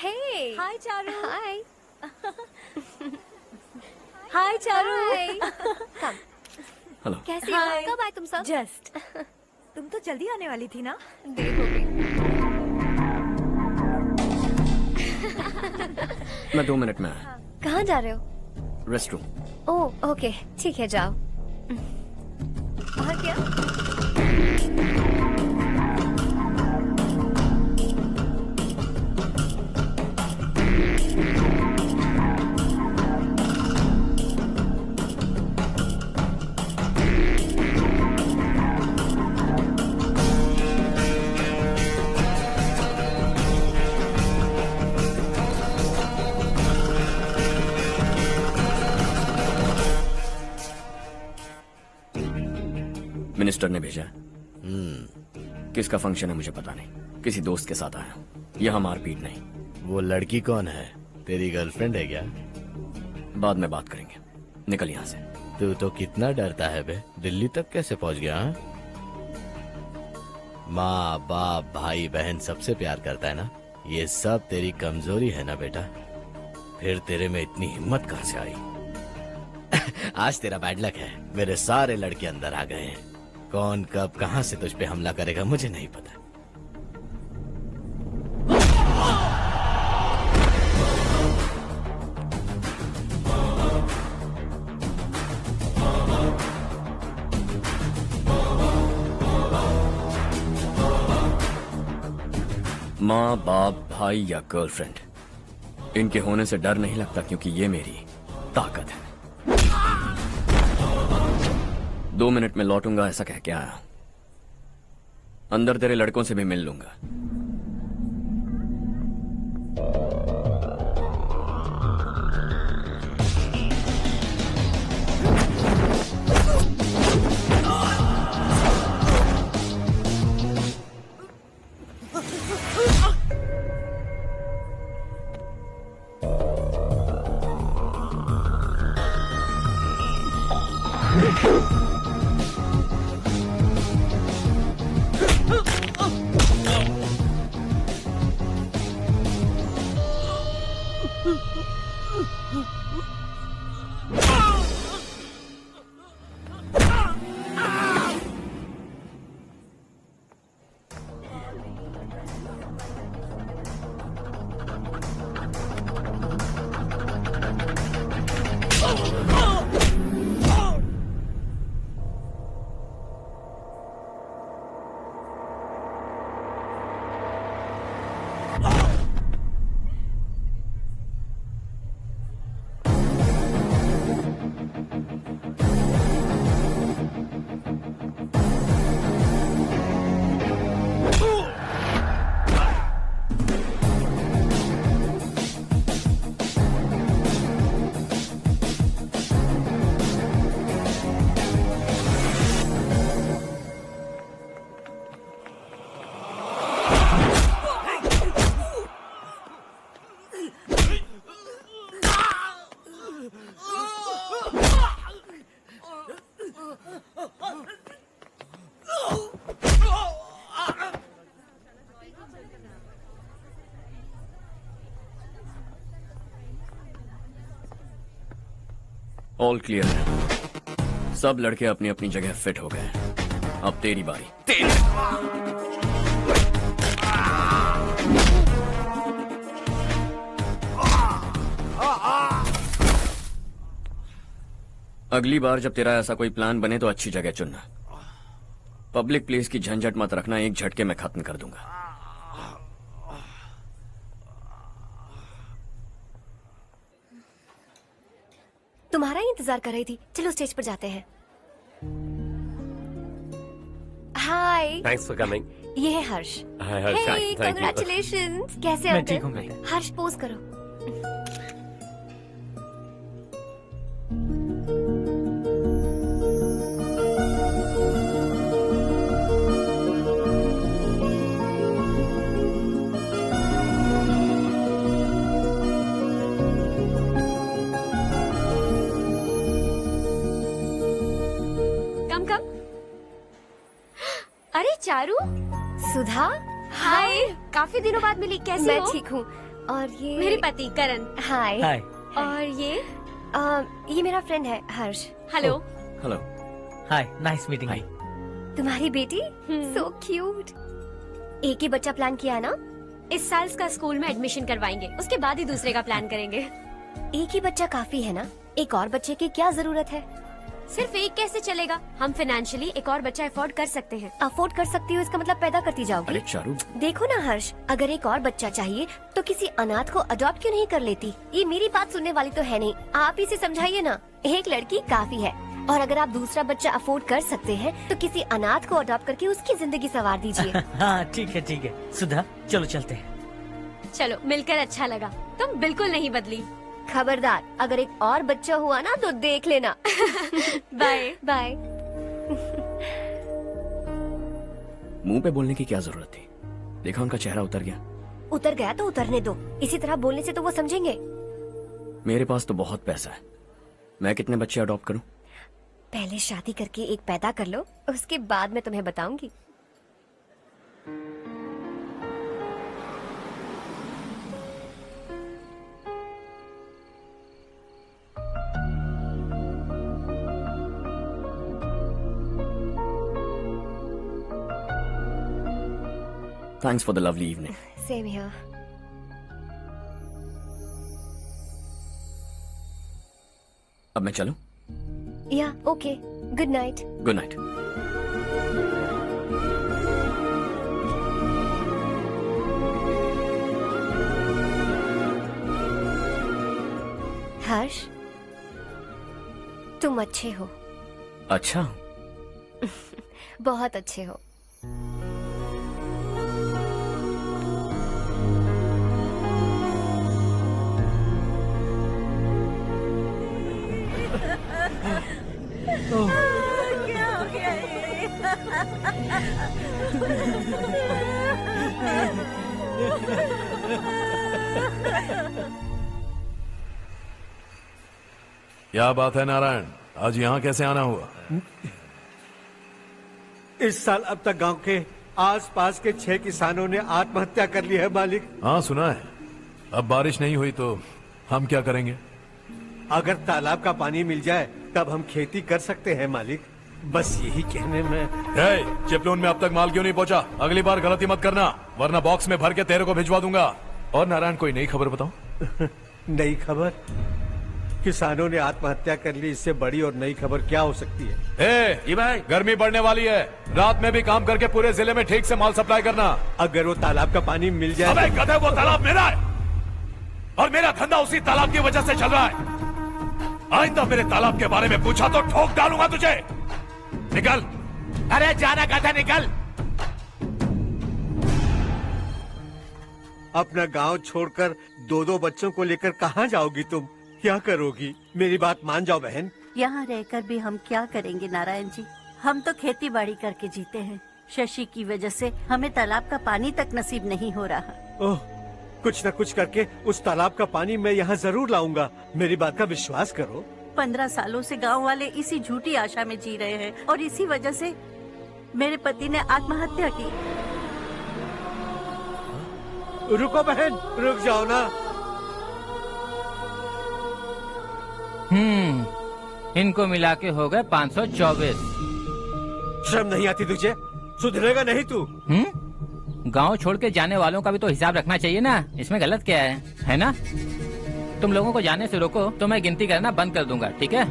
T: Hey.
E: Hi, Charu.
T: Hi.
E: Hi, Charu.
T: Hi. Come.
A: Hello.
T: कैसी हो?
E: Hi.
T: कब आए तुम सब?
E: Just. तुम तो जल्दी आने वाली थी ना?
T: देर हो गई।
A: मैं 2 मिनट में आया।
T: कहाँ जा रहे हो?
A: Rest room.
T: ओह ओके, ठीक है जाओ। और क्या?
A: मिनिस्टर ने भेजा है। किसका फंक्शन है मुझे पता नहीं। किसी दोस्त के साथ आया। यहाँ मारपीट नहीं।
S: वो लड़की कौन है? तेरी गर्लफ्रेंड है क्या?
A: बाद में बात करेंगे। निकल यहाँ से।
S: तू तो कितना डरता है बे। दिल्ली तक कैसे पहुँच गया? हाँ? माँ बाप भाई बहन सबसे प्यार करता है ना? ये सब तेरी कमजोरी है ना बेटा? फिर तेरे में इतनी हिम्मत कहाँ से आई? आज तेरा बैड लक है। मेरे सारे लड़के अंदर आ गए हैं। कौन कब कहां से तुझ पे हमला करेगा मुझे नहीं पता।
A: माँ बाप भाई या गर्लफ्रेंड, इनके होने से डर नहीं लगता क्योंकि ये मेरी ताकत है। 2 मिनट में लौटूंगा ऐसा कह के आया। अंदर तेरे लड़कों से भी मिल लूंगा। ऑल क्लियर है। सब लड़के अपनी अपनी जगह फिट हो गए। अब तेरी बारी। तेरी अगली बार जब तेरा ऐसा कोई प्लान बने तो अच्छी जगह चुनना। पब्लिक प्लेस की झंझट मत रखना, एक झटके में खत्म कर दूंगा।
T: तुम्हारा ही इंतजार कर रही थी। चलो स्टेज पर जाते हैं। हाय।
M: Thanks for coming.
T: ये है Harsh.
M: Hi Harsh, thank you.
T: Congratulations. कैसे
I: मैं
T: अंकल?
I: ठीक हूँ बेटा।
T: हर्ष पोज करो।
L: अरे चारू।
T: सुधा।
L: हाय। काफी दिनों बाद मिली, कैसी
T: मैं
L: हो?
T: ठीक हूँ। और ये
L: मेरे पति करण।
T: हाय।
I: हाय।
T: और ये मेरा फ्रेंड है Harsh.
L: Hello.
A: Hello.
I: Hi, nice meeting you.
T: तुम्हारी बेटी सो क्यूट। एक ही बच्चा प्लान किया है ना?
L: इस साल इसका स्कूल में एडमिशन करवाएंगे, उसके बाद ही दूसरे का प्लान करेंगे।
T: एक ही बच्चा काफी है ना? एक और बच्चे की क्या जरूरत है?
L: सिर्फ एक कैसे चलेगा? हम फाइनेंशियली एक और बच्चा अफोर्ड कर सकते हैं।
T: अफोर्ड कर सकती हो इसका मतलब पैदा करती जाओगी?
A: अरे चारू,
T: देखो ना हर्ष, अगर एक और बच्चा चाहिए तो किसी अनाथ को अडॉप्ट क्यों नहीं कर लेती? ये मेरी बात सुनने वाली तो है नहीं, आप इसे समझाइए ना। एक लड़की काफी है, और अगर आप दूसरा बच्चा अफोर्ड कर सकते हैं तो किसी अनाथ को अडॉप्ट करके उसकी जिंदगी संवार दीजिए।
I: हाँ ठीक है सुधा, चलो चलते हैं।
L: चलो, मिलकर अच्छा लगा। तुम बिल्कुल नहीं बदली।
T: खबरदार, अगर एक और बच्चा हुआ ना तो देख लेना।
L: Bye
T: bye.
A: मुंह पे बोलने की क्या जरूरत थी? देखा उनका चेहरा उतर गया।
T: उतर गया तो उतरने दो, इसी तरह बोलने से तो वो समझेंगे।
A: मेरे पास तो बहुत पैसा है, मैं कितने बच्चे अडॉप्ट करूं?
T: पहले शादी करके एक पैदा कर लो, उसके बाद मैं तुम्हें बताऊंगी।
A: Thanks for the lovely evening.
T: Same here.
A: अब मैं चलूं?
T: Yeah, okay. Good night.
A: Good night.
T: हर्ष, तुम अच्छे हो।
A: अच्छा।
T: बहुत अच्छे हो।
O: क्या हो गया ये?
C: क्या बात है नारायण, आज यहाँ कैसे आना हुआ?
F: इस साल अब तक गांव के आसपास के 6 किसानों ने आत्महत्या कर ली है मालिक।
C: हाँ सुना है। अब बारिश नहीं हुई तो हम क्या करेंगे?
F: अगर तालाब का पानी मिल जाए तब हम खेती कर सकते हैं मालिक। बस यही कहने में।
C: चिपलून में अब तक माल क्यों नहीं पहुंचा? अगली बार गलती मत करना, वरना बॉक्स में भर के तेरे को भिजवा दूंगा। और नारायण, कोई नई खबर बताओ।
F: नई खबर? किसानों ने आत्महत्या कर ली, इससे बड़ी और नई खबर क्या हो सकती है?
C: जी भाई, गर्मी बढ़ने वाली है, रात में भी काम करके पूरे जिले में ठीक से माल सप्लाई करना।
F: अगर वो तालाब का पानी मिल जाए।
C: अबे गधे, वो तालाब मेरा है और मेरा धंधा उसी तालाब की वजह से चल रहा है। आइंदा मेरे तालाब के बारे में पूछा तो ठोक डालूंगा तुझे। निकल। अरे जाना गधा, निकल।
F: अपना गांव छोड़कर 2-2 बच्चों को लेकर कहाँ जाओगी तुम? क्या करोगी? मेरी बात मान जाओ बहन।
O: यहाँ रहकर भी हम क्या करेंगे नारायण जी? हम तो खेती बाड़ी करके जीते हैं। शशि की वजह से हमें तालाब का पानी तक नसीब नहीं हो रहा।
F: ओह, कुछ न कुछ करके उस तालाब का पानी मैं यहाँ जरूर लाऊंगा। मेरी बात का विश्वास करो।
O: 15 सालों से गांव वाले इसी झूठी आशा में जी रहे हैं और इसी वजह से मेरे पति ने आत्महत्या की।
F: रुको बहन, रुक जाओ ना।
P: इनको मिला के हो गए 524।
F: शर्म नहीं आती तुझे? सुधरेगा नहीं तू।
P: गांव छोड़ के जाने वालों का भी तो हिसाब रखना चाहिए ना, इसमें गलत क्या है ना? तुम लोगों को जाने से रोको तो मैं गिनती करना बंद कर दूंगा, ठीक है?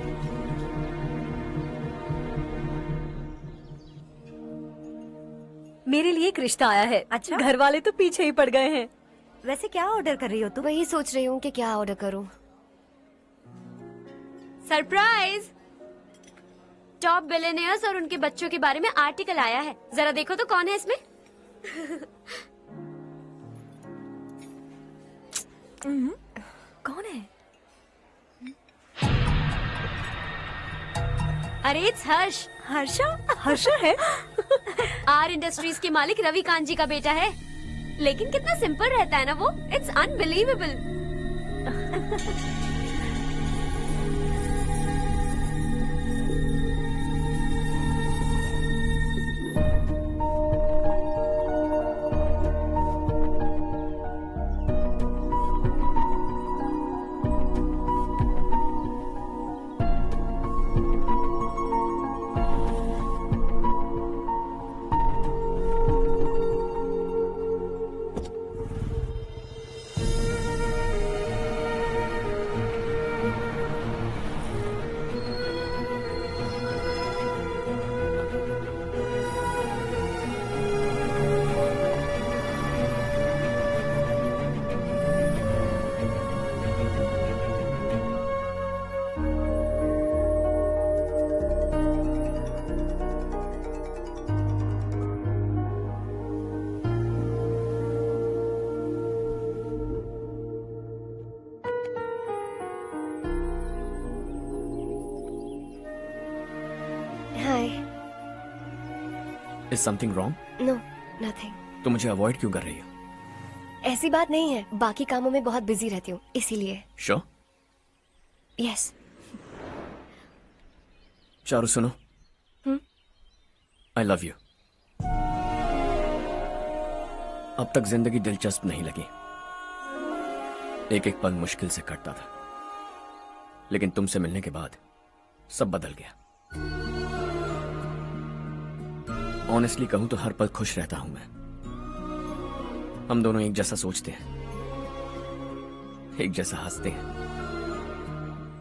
E: मेरे लिए एक रिश्ता आया है।
T: अच्छा?
E: घर वाले तो पीछे ही पड़ गए हैं।
T: वैसे क्या ऑर्डर कर रही हो तुम? वही सोच रही हूँ कि क्या ऑर्डर करूँ।
L: सरप्राइज! टॉप बिलियनियर्स और उनके बच्चों के बारे में आर्टिकल आया है, जरा देखो तो कौन है इसमें।
E: कौन है?
L: अरे इट्स हर्ष।
E: हर्षा है?
L: आर इंडस्ट्रीज के मालिक रवि कांत जी का बेटा है। लेकिन कितना सिंपल रहता है ना वो, it's unbelievable.
A: Is something wrong?
T: No nothing.
A: तो मुझे अवॉइड क्यों कर रही हो?
T: ऐसी बात नहीं है, बाकी कामों में बहुत बिजी रहती हूँ इसीलिए।
A: Sure?
T: यस।
A: चारू सुनो, I love you. अब तक जिंदगी दिलचस्प नहीं लगी, एक एक पल मुश्किल से कटता था, लेकिन तुमसे मिलने के बाद सब बदल गया। ऑनेस्टली कहूं तो हर पल खुश रहता हूं मैं। हम दोनों एक जैसा सोचते हैं, एक जैसा हंसते हैं,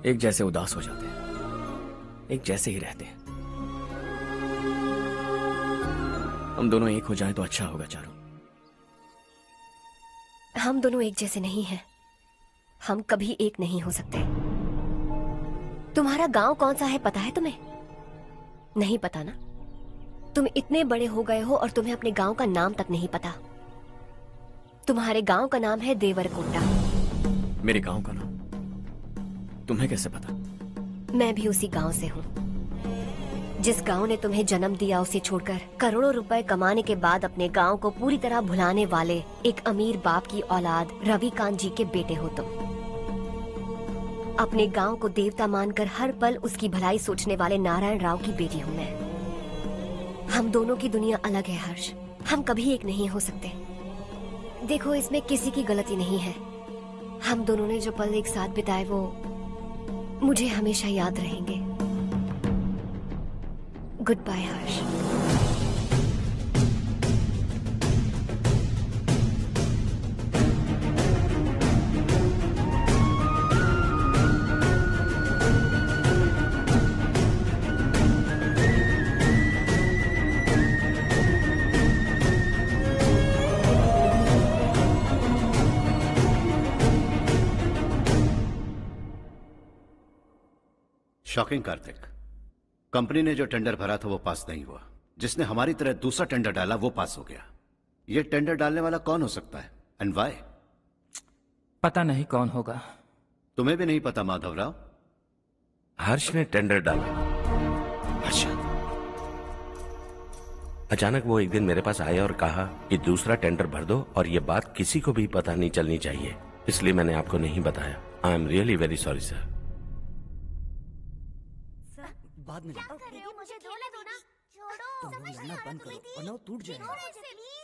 A: एक जैसे उदास हो जाते हैं, एक जैसे ही रहते हैं। हम दोनों एक हो जाएं तो अच्छा होगा चारू।
T: हम दोनों एक जैसे नहीं हैं। हम कभी एक नहीं हो सकते। तुम्हारा गांव कौन सा है पता है तुम्हें? नहीं पता ना? तुम इतने बड़े हो गए हो और तुम्हें अपने गांव का नाम तक नहीं पता। तुम्हारे गांव का नाम है देवरकोटा।
A: मेरे गांव का नाम तुम्हें कैसे पता?
T: मैं भी उसी गांव से हूँ। जिस गांव ने तुम्हें जन्म दिया उसे छोड़कर करोड़ों रुपए कमाने के बाद अपने गांव को पूरी तरह भुलाने वाले एक अमीर बाप की औलाद रवि कांत जी के बेटे हो तुम। अपने गांव को देवता मानकर हर पल उसकी भलाई सोचने वाले नारायण राव की बेटी हूँ मैं। हम दोनों की दुनिया अलग है हर्ष, हम कभी एक नहीं हो सकते। देखो इसमें किसी की गलती नहीं है। हम दोनों ने जो पल एक साथ बिताए वो मुझे हमेशा याद रहेंगे। गुड बाय हर्ष।
B: शॉकिंग कार्तिक, कंपनी ने जो टेंडर भरा था वो पास नहीं हुआ। जिसने हमारी तरह दूसरा टेंडर डाला वो पास हो गया। ये टेंडर डालने वाला कौन हो सकता है एंड व्हाई?
P: पता नहीं कौन होगा।
B: तुम्हें भी नहीं पता माधवराव?
J: हर्ष ने टेंडर डाला। अच्छा। अचानक वो एक दिन मेरे पास आया और कहा कि दूसरा टेंडर भर दो और ये बात किसी को भी पता नहीं चलनी चाहिए, इसलिए मैंने आपको नहीं बताया। I am really very sorry sir.
D: बाद में
T: मुझे धोने दो ना।
D: तुम लोग लड़ना बंद करो वरना वो टूट जाएगा।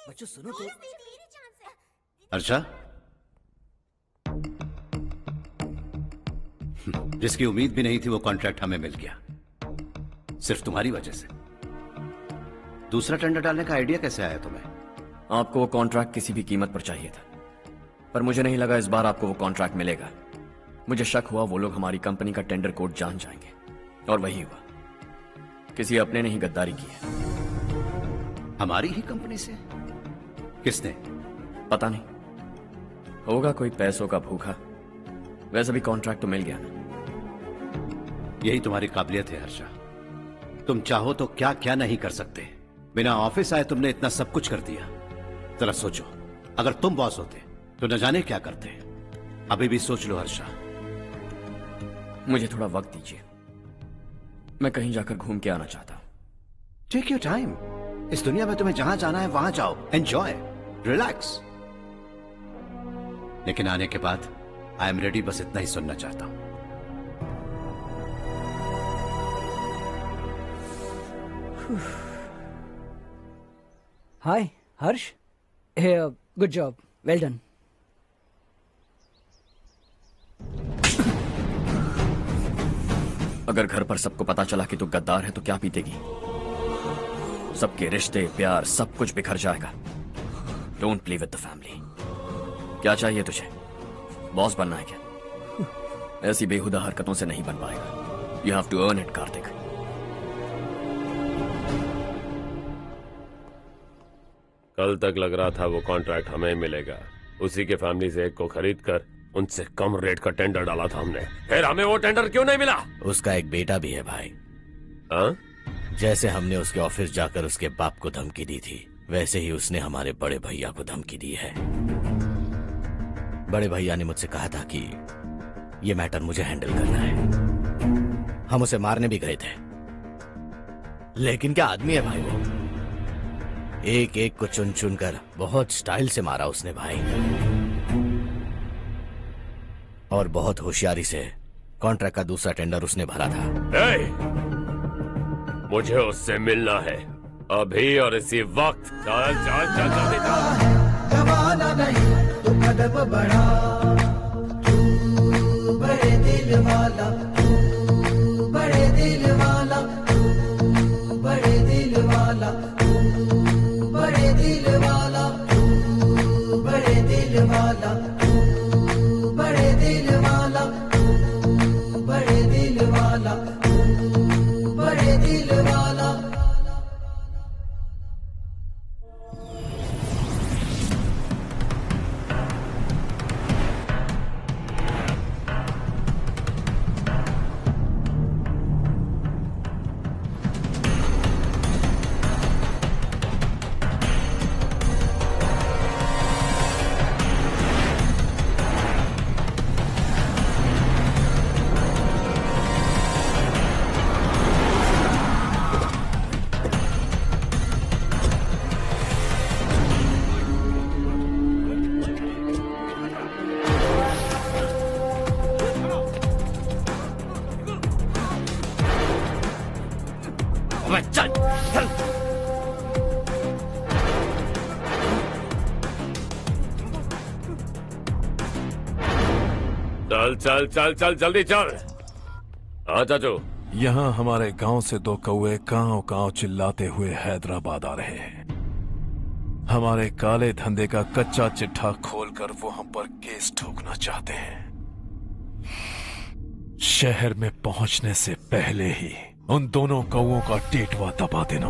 D: बच्चों सुनो तो।
B: अर्षा, जिसकी उम्मीद भी नहीं थी वो कॉन्ट्रैक्ट हमें मिल गया, सिर्फ तुम्हारी वजह से। दूसरा टेंडर डालने का आइडिया कैसे आया तुम्हें?
A: आपको वो कॉन्ट्रैक्ट किसी भी कीमत पर चाहिए था, पर मुझे नहीं लगा इस बार आपको वो कॉन्ट्रैक्ट मिलेगा। मुझे शक हुआ वो लोग हमारी कंपनी का टेंडर कोड जान जाएंगे, और वही हुआ। किसी अपने ने ही गद्दारी की है।
B: हमारी ही कंपनी से? किसने?
A: पता नहीं, होगा कोई पैसों का भूखा। वैसे भी कॉन्ट्रैक्ट तो मिल गया ना।
B: यही तुम्हारी काबिलियत है हर्षा। तुम चाहो तो क्या क्या नहीं कर सकते। बिना ऑफिस आए तुमने इतना सब कुछ कर दिया। जरा सोचो, अगर तुम बॉस होते तो न जाने क्या करते। अभी भी सोच लो हर्षा।
A: मुझे थोड़ा वक्त दीजिए, मैं कहीं जाकर घूम के आना चाहता हूं।
B: Take your time. इस दुनिया में तुम्हें जहां जाना है वहां जाओ, एंजॉय, रिलैक्स। लेकिन आने के बाद आई एम रेडी, बस इतना ही सुनना चाहता हूं।
D: हाय हर्ष, गुड जॉब, वेल डन।
A: अगर घर पर सबको पता चला कि तू गद्दार है तो क्या पीतेगी? सबके रिश्ते, प्यार, सब कुछ बिखर जाएगा। Don't play with the family. क्या चाहिए तुझे? बॉस बनना है क्या? ऐसी बेहुदा हरकतों से नहीं बन पाएगा। You have to earn it Kartik.
M: कल तक लग रहा था वो कॉन्ट्रैक्ट हमें मिलेगा। उसी के फैमिली से एक को खरीद कर उनसे कम रेट का टेंडर डाला था हमने। फिर हमें वो टेंडर क्यों नहीं मिला?
S: उसका एक बेटा भी है भाई।
M: हाँ?
S: जैसे हमने उसके ऑफिस जाकर उसके बाप को धमकी दी थी, वैसे ही उसने हमारे बड़े भैया को धमकी दी है। बड़े भैया ने मुझसे कहा था कि ये मैटर मुझे हैंडल करना है। हम उसे मारने भी गए थे, लेकिन क्या आदमी है भाई वो। एक एक को चुन चुन कर बहुत स्टाइल से मारा उसने भाई, और बहुत होशियारी से कॉन्ट्रैक्ट का दूसरा टेंडर उसने भरा था।
M: मुझे उससे मिलना है अभी और इसी वक्त। चल चल चल जल्दी चल।
U: जमाना नहीं तो कदम बढ़ा, तू बड़े दिल वाला, तू बड़े दिल वाला, तू बड़े दिल वाला, तू बड़े दिल वाला, तू बड़े दिल वाला, तू बड़े दिल वाला, तू बड़े दिल वाला, तू बड़े दिल वाला।
M: चल चल। चल चल चल चल जल्दी चल। हाँ चाचू।
C: यहाँ हमारे गांव से दो कौवे कांव कांव चिल्लाते हुए हैदराबाद आ रहे हैं। हमारे काले धंधे का कच्चा चिट्ठा खोलकर वो हम पर केस ठोकना चाहते हैं। शहर में पहुंचने से पहले ही उन दोनों कौवों का टेटवा दबा देना।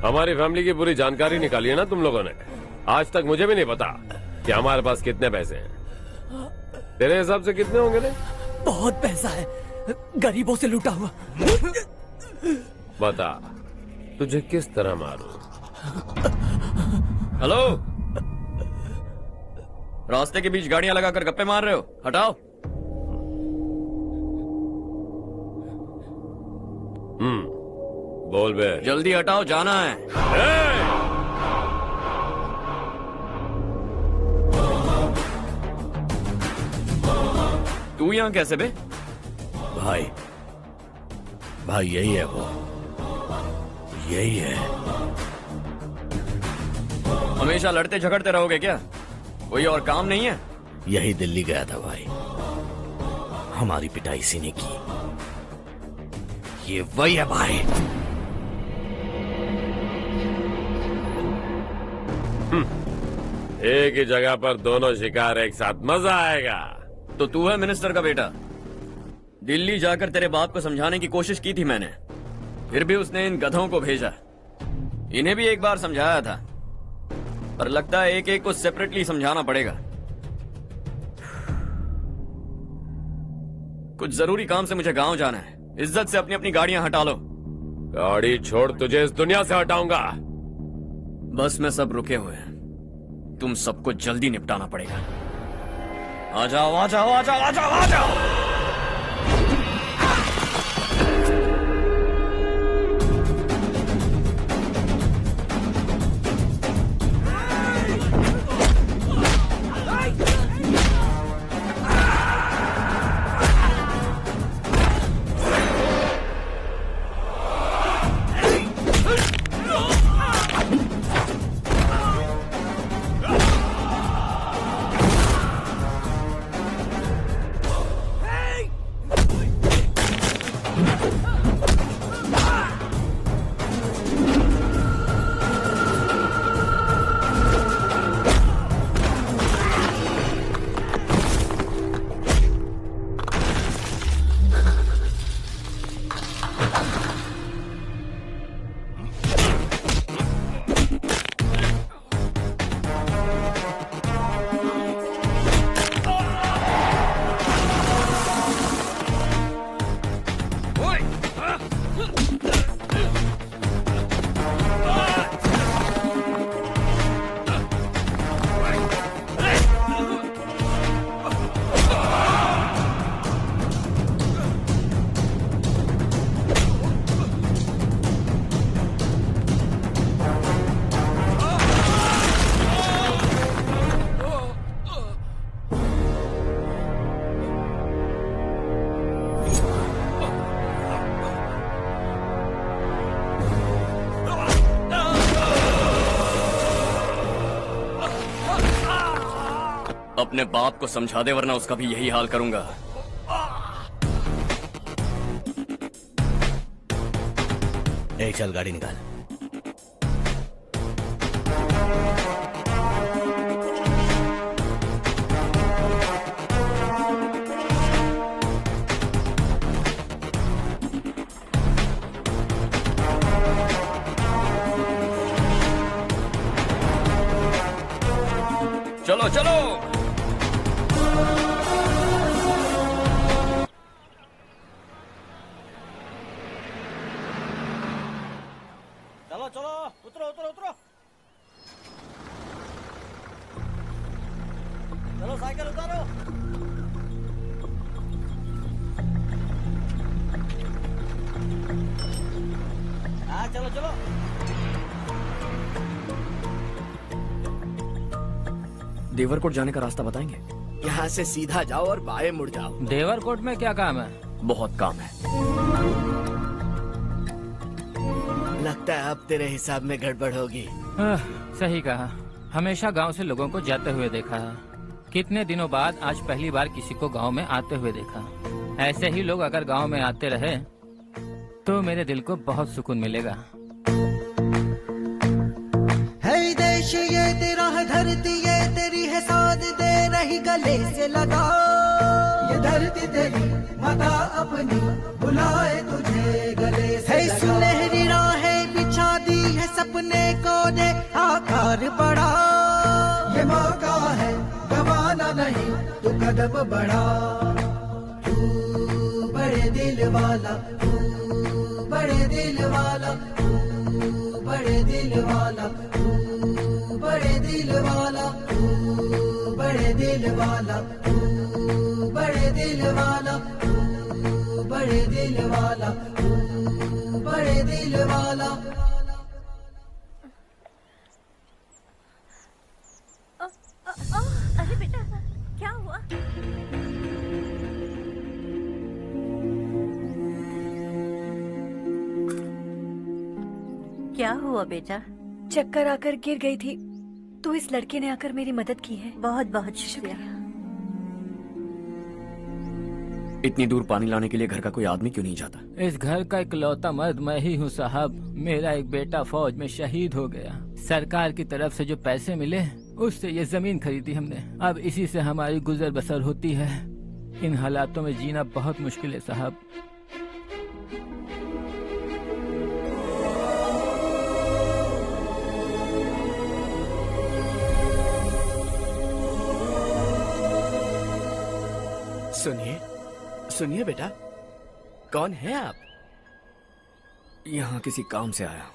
M: हमारी फैमिली की पूरी जानकारी निकाली है ना तुम लोगों ने। आज तक मुझे भी नहीं पता कि हमारे पास कितने पैसे हैं। तेरे हिसाब से कितने होंगे रे?
D: बहुत पैसा है, गरीबों से लूटा हुआ।
M: बता तुझे किस तरह मारूं?
A: हेलो, रास्ते के बीच गाड़ियां लगाकर गप्पे मार रहे हो? हटाओ।
M: बोल बे।
A: जल्दी हटाओ, जाना है। तू यहाँ कैसे बे?
S: भाई भाई यही है वो, यही है।
A: हमेशा लड़ते झगड़ते रहोगे क्या? कोई और काम नहीं है?
S: यही दिल्ली गया था भाई, हमारी पिटाई इसी ने की। ये वही है भाई।
M: एक ही जगह पर दोनों शिकार एक साथ, मजा आएगा।
A: तो तू है मिनिस्टर का बेटा? दिल्ली जाकर तेरे बाप को समझाने की कोशिश की थी मैंने, फिर भी उसने इन गधों को भेजा। इन्हें भी एक बार समझाया था, पर लगता है एक एक को सेपरेटली समझाना पड़ेगा। कुछ जरूरी काम से मुझे गांव जाना है। इज्जत से अपनी अपनी गाड़ियां हटा लो।
M: गाड़ी छोड़, तुझे इस दुनिया से हटाऊंगा।
A: बस में सब रुके हुए हैं, तुम सबको जल्दी निपटाना पड़ेगा। आ जाओ आ जाओ आ जाओ आ जाओ आ जाओ। अपने बाप को समझा दे, वरना उसका भी यही हाल करूंगा।
S: चल गाड़ी निकाल।
A: चलो चलो।
I: चलो चलो, उतरो उतरो उतरो। चलो साइकिल उतारो। हाँ चलो चलो।
A: देवरकोट जाने का रास्ता बताएंगे?
S: यहाँ से सीधा जाओ और बाएं मुड़ जाओ।
P: देवरकोट में क्या काम है?
A: बहुत काम है।
S: लगता है अब तेरे हिसाब में गड़बड़ होगी।
P: सही कहा। हमेशा गांव से लोगों को जाते हुए देखा है, कितने दिनों बाद आज पहली बार किसी को गांव में आते हुए देखा। ऐसे ही लोग अगर गांव में आते रहे तो मेरे दिल को बहुत सुकून मिलेगा।
U: है देश ये तेरा है, धरती ये तेरी है, साथ दे रही गले से लगा। ये धरती तेरी माता अपनी बुलाए तुझे गले से लगा। सुनहरी राहें बिछा दी है, सपने को दे आकार बढ़ा। ये मौका है गवाना नहीं, तू कदम बढ़ा। तू बड़े दिल वाला, तू बड़े दिल वाला, तू बड़े दिल वाला, तू बड़े दिल वाला, तू बड़े दिल वाला, तू बड़े दिल वाला, तू बड़े दिल वाला, तू बड़े दिल वाला।
E: अरे बेटा क्या हुआ?
O: क्या हुआ बेटा?
E: चक्कर आकर गिर गई थी तो इस लड़के ने आकर मेरी मदद की है।
O: बहुत बहुत शुक्रिया।
A: इतनी दूर पानी लाने के लिए घर का कोई आदमी क्यों नहीं जाता?
P: इस घर का इकलौता मर्द मैं ही हूँ साहब। मेरा एक बेटा फौज में शहीद हो गया। सरकार की तरफ से जो पैसे मिले उससे ये जमीन खरीदी हमने। अब इसी से हमारी गुजर बसर होती है। इन हालातों में जीना बहुत मुश्किल है साहब।
S: सुनिए सुनिए बेटा, कौन है आप?
A: यहाँ किसी काम से आया।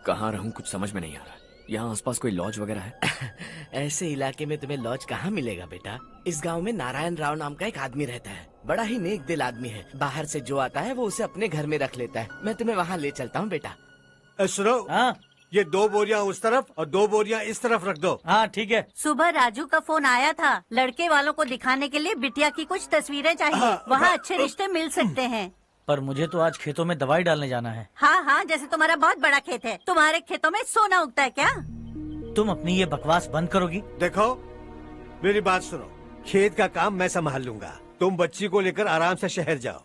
A: कहाँ रहूं कुछ समझ में नहीं आ रहा। यहाँ आसपास कोई लॉज वगैरह है?
S: ऐसे इलाके में तुम्हें लॉज कहाँ मिलेगा बेटा? इस गांव में नारायण राव नाम का एक आदमी रहता है। बड़ा ही नेक दिल आदमी है। बाहर से जो आता है वो उसे अपने घर में रख लेता है। मैं तुम्हें वहाँ ले चलता हूँ बेटा।
F: सुनो, ये 2 बोरियां उस तरफ और 2 बोरियां इस तरफ रख दो।
I: हाँ ठीक है।
O: सुबह राजू का फोन आया था, लड़के वालों को दिखाने के लिए बिटिया की कुछ तस्वीरें चाहिए। वहाँ अच्छे रिश्ते मिल सकते हैं।
I: पर मुझे तो आज खेतों में दवाई डालने जाना है।
O: हाँ हाँ, जैसे तुम्हारा बहुत बड़ा खेत है। तुम्हारे खेतों में सोना उगता है क्या?
I: तुम अपनी ये बकवास बंद करोगी?
F: देखो मेरी बात सुनो, खेत का काम मैं संभाल लूंगा। तुम बच्ची को लेकर आराम से शहर जाओ।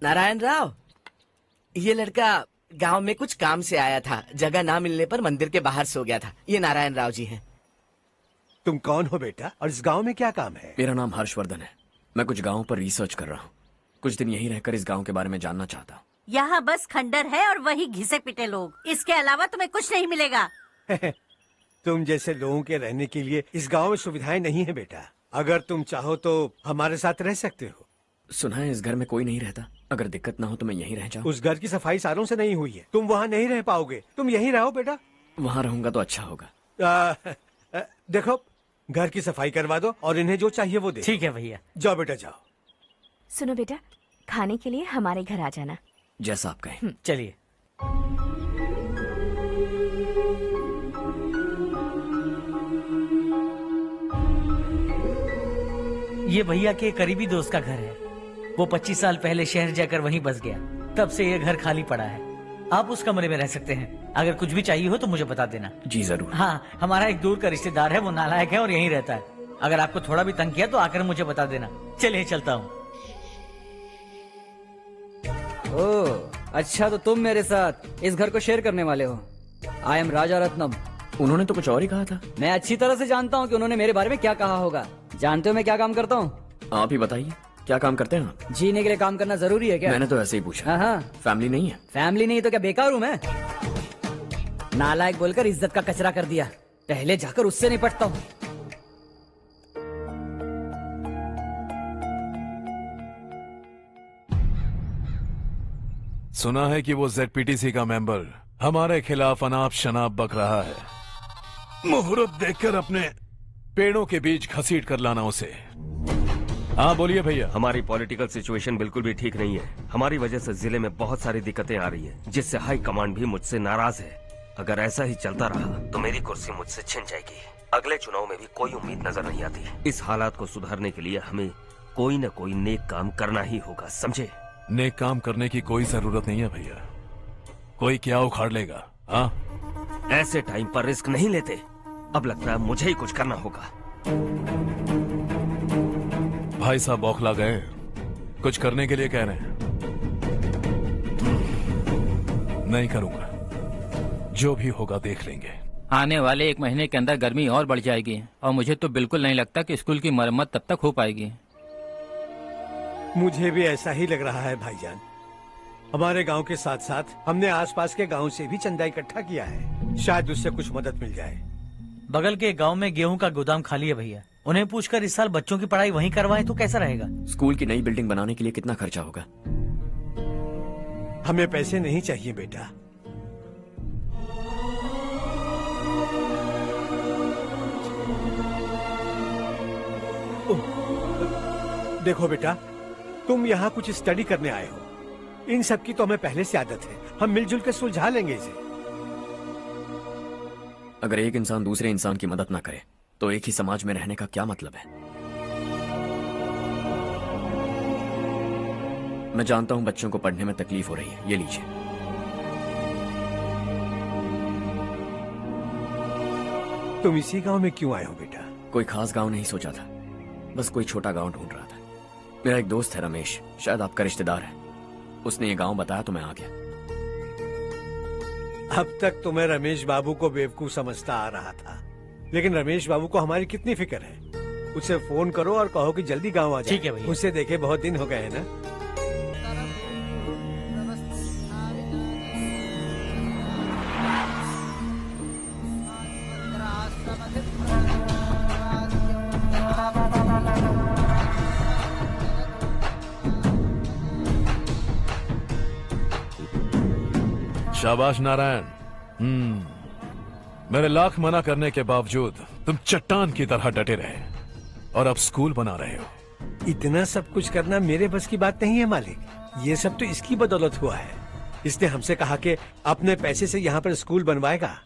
S: नारायण राव, ये लड़का गांव में कुछ काम से आया था। जगह ना मिलने पर मंदिर के बाहर सो गया था। ये नारायण राव जी हैं।
F: तुम कौन हो बेटा और इस गांव में क्या काम है?
A: मेरा नाम हर्षवर्धन है। मैं कुछ गाँव पर रिसर्च कर रहा हूँ। कुछ दिन यहीं रहकर इस गाँव के बारे में जानना चाहता हूँ।
O: यहाँ बस खंडर है और वही घिसे पिटे लोग। इसके अलावा तुम्हें कुछ नहीं मिलेगा।
F: तुम जैसे लोगों के रहने के लिए इस गांव में सुविधाएं नहीं है बेटा। अगर तुम चाहो तो हमारे साथ रह सकते हो।
A: सुना है इस घर में कोई नहीं रहता। अगर दिक्कत ना हो तो मैं यहीं रह जाऊँ।
F: उस घर की सफाई सालों से नहीं हुई है। तुम वहाँ नहीं रह पाओगे। तुम यहीं रहो बेटा।
A: वहाँ रहूंगा तो अच्छा होगा।
F: देखो, घर की सफाई करवा दो और इन्हें जो चाहिए वो दे।
I: ठीक है भैया।
F: जाओ बेटा जाओ।
G: सुनो बेटा, खाने के लिए हमारे घर आ जाना।
A: जैसा आप कहें।
I: चलिए। ये भैया के करीबी दोस्त का घर है। वो 25 साल पहले शहर जाकर वहीं बस गया। तब से ये घर खाली पड़ा है। आप उस कमरे में रह सकते हैं। अगर कुछ भी चाहिए हो तो मुझे बता देना।
A: जी जरूर।
I: हाँ, हमारा एक दूर का रिश्तेदार है, वो नालायक है और यहीं रहता है। अगर आपको थोड़ा भी तंग किया तो आकर मुझे बता देना। चलिए चलता हूँ।
D: ओह अच्छा, तो तुम मेरे साथ इस घर को शेयर करने वाले हो। आई एम राजा रत्नम।
A: उन्होंने तो कुछ और ही कहा था।
D: मैं अच्छी तरह से जानता हूँ कि उन्होंने मेरे बारे में क्या कहा होगा। जानते हो मैं क्या काम करता हूँ?
A: आप ही बताइए, क्या काम करते हैं आप?
D: जीने के लिए काम करना जरूरी है क्या?
A: मैंने तो ऐसे ही पूछा।
D: हाँ।
A: फैमिली नहीं है?
D: फैमिली नहीं तो क्या बेकार हूँ मैं? नालायक बोलकर इज्जत का कचरा कर दिया। पहले जाकर उससे निपटता हूँ।
C: सुना है कि वो ZPTC का मेंबर हमारे खिलाफ अनाप शनाप बक रहा है। मुहूर्त देखकर अपने पेड़ों के बीच घसीट कर लाना उसे। हाँ बोलिए भैया।
R: हमारी पॉलिटिकल सिचुएशन बिल्कुल भी ठीक नहीं है। हमारी वजह से जिले में बहुत सारी दिक्कतें आ रही है, जिससे हाई कमांड भी मुझसे नाराज है। अगर ऐसा ही चलता रहा तो मेरी कुर्सी मुझसे छिन जाएगी। अगले चुनाव में भी कोई उम्मीद नजर नहीं आती। इस हालात को सुधारने के लिए हमें कोई न कोई नेक काम करना ही होगा, समझे?
C: नेक काम करने की कोई जरूरत नहीं है भैया। कोई क्या उखाड़ लेगा। हाँ,
R: ऐसे टाइम पर रिस्क नहीं लेते। अब लगता है मुझे ही कुछ करना होगा।
C: भाई साहब बौखला गए, कुछ करने के लिए कह रहे हैं। नहीं करूंगा, जो भी होगा देख लेंगे।
P: आने वाले 1 महीने के अंदर गर्मी और बढ़ जाएगी और मुझे तो बिल्कुल नहीं लगता कि स्कूल की मरम्मत तब तक हो पाएगी।
F: मुझे भी ऐसा ही लग रहा है भाईजान। हमारे गांव के साथ साथ हमने आसपास के गांव से भी चंदा इकट्ठा किया है। शायद उससे कुछ मदद मिल जाए।
I: बगल के गांव में गेहूं का गोदाम खाली है भैया। उन्हें पूछकर इस साल बच्चों की पढ़ाई वहीं करवाएं तो कैसा रहेगा?
A: स्कूल की नई बिल्डिंग बनाने के लिए कितना खर्चा होगा?
F: हमें पैसे नहीं चाहिए बेटा। देखो बेटा, तुम यहाँ कुछ स्टडी करने आए हो। इन सब की तो हमें पहले से आदत है। हम मिलजुल के सुलझा लेंगे इसे।
A: अगर एक इंसान दूसरे इंसान की मदद ना करे तो एक ही समाज में रहने का क्या मतलब है? मैं जानता हूं बच्चों को पढ़ने में तकलीफ हो रही है। ये लीजिए।
F: तुम इसी गांव में क्यों आए हो बेटा?
A: कोई खास गांव नहीं सोचा था, बस कोई छोटा गांव ढूंढ रहा था। मेरा एक दोस्त है रमेश, शायद आपका रिश्तेदार है, उसने ये गांव बताया तो मैं आ गया।
F: अब तक तो मैं रमेश बाबू को बेवकूफ समझता आ रहा था, लेकिन रमेश बाबू को हमारी कितनी फिक्र है। उसे फोन करो और कहो कि जल्दी गांव आ जाए।
I: ठीक है भैया।
F: उसे देखे बहुत दिन हो गए हैं ना।
C: शाबाश नारायण। मेरे लाख मना करने के बावजूद तुम चट्टान की तरह डटे रहे और अब स्कूल बना रहे हो।
F: इतना सब कुछ करना मेरे बस की बात नहीं है मालिक, ये सब तो इसकी बदौलत हुआ है। इसने हमसे कहा कि अपने पैसे से यहाँ पर स्कूल बनवाएगा।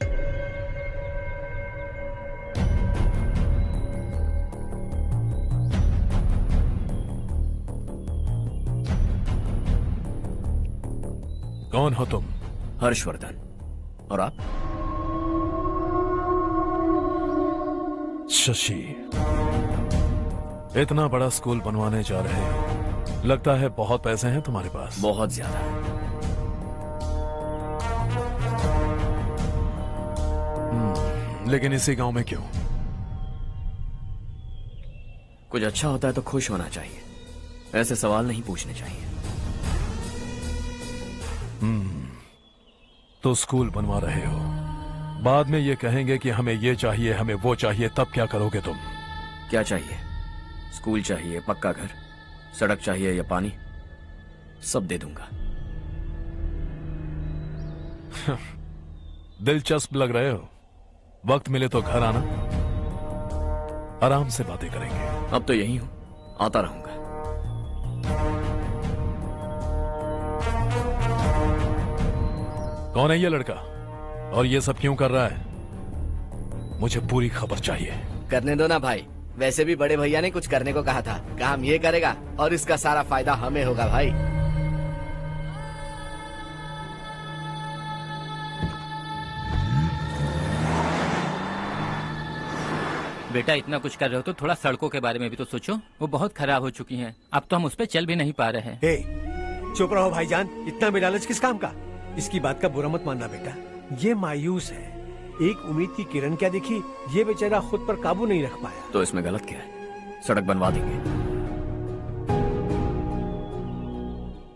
C: कौन हो तुम?
A: हर्षवर्धन। और आप?
C: शशि। इतना बड़ा स्कूल बनवाने जा रहे हो, लगता है बहुत पैसे हैं तुम्हारे पास।
A: बहुत ज्यादा।
C: लेकिन इसी गांव में क्यों?
A: कुछ अच्छा होता है तो खुश होना चाहिए, ऐसे सवाल नहीं पूछने चाहिए।
C: तो स्कूल बनवा रहे हो, बाद में ये कहेंगे कि हमें ये चाहिए, हमें वो चाहिए, तब क्या करोगे तुम?
A: क्या चाहिए? स्कूल चाहिए, पक्का घर, सड़क चाहिए या पानी, सब दे दूंगा।
C: दिलचस्प लग रहे हो। वक्त मिले तो घर आना, आराम से बातें करेंगे।
A: अब तो यही हूं, आता रहूंगा।
C: कौन है ये लड़का और ये सब क्यों कर रहा है? मुझे पूरी खबर चाहिए।
S: करने दो ना भाई, वैसे भी बड़े भैया ने कुछ करने को कहा था, काम ये करेगा और इसका सारा फायदा हमें होगा भाई।
P: बेटा इतना कुछ कर रहे हो तो थोड़ा सड़कों के बारे में भी तो सोचो, वो बहुत खराब हो चुकी हैं। अब तो हम उस पर चल भी नहीं पा रहे हैं।
F: चुप रहो भाईजान, इतना बेलालच किस काम का? इसकी बात का बुरा मत मानना बेटा, ये मायूस है। एक उम्मीद की किरण क्या दिखी, ये बेचारा खुद पर काबू नहीं रख पाया।
A: तो इसमें गलत क्या है? सड़क बनवा देंगे।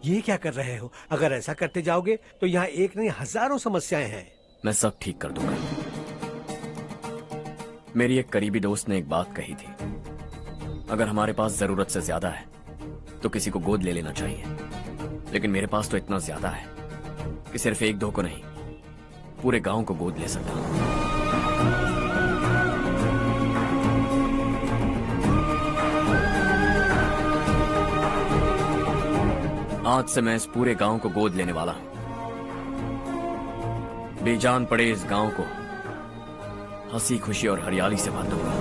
F: ये क्या कर रहे हो? अगर ऐसा करते जाओगे तो यहाँ एक नहीं हजारों समस्याएं हैं।
A: मैं सब ठीक कर दूंगा। मेरी एक करीबी दोस्त ने एक बात कही थी, अगर हमारे पास जरूरत से ज्यादा है तो किसी को गोद ले लेना चाहिए, लेकिन मेरे पास तो इतना ज्यादा है कि सिर्फ एक दो को नहीं, पूरे गांव को गोद ले सकता हूं। आज से मैं इस पूरे गांव को गोद लेने वाला हूं। बेजान पड़े इस गांव को हंसी खुशी और हरियाली से भर दूंगा।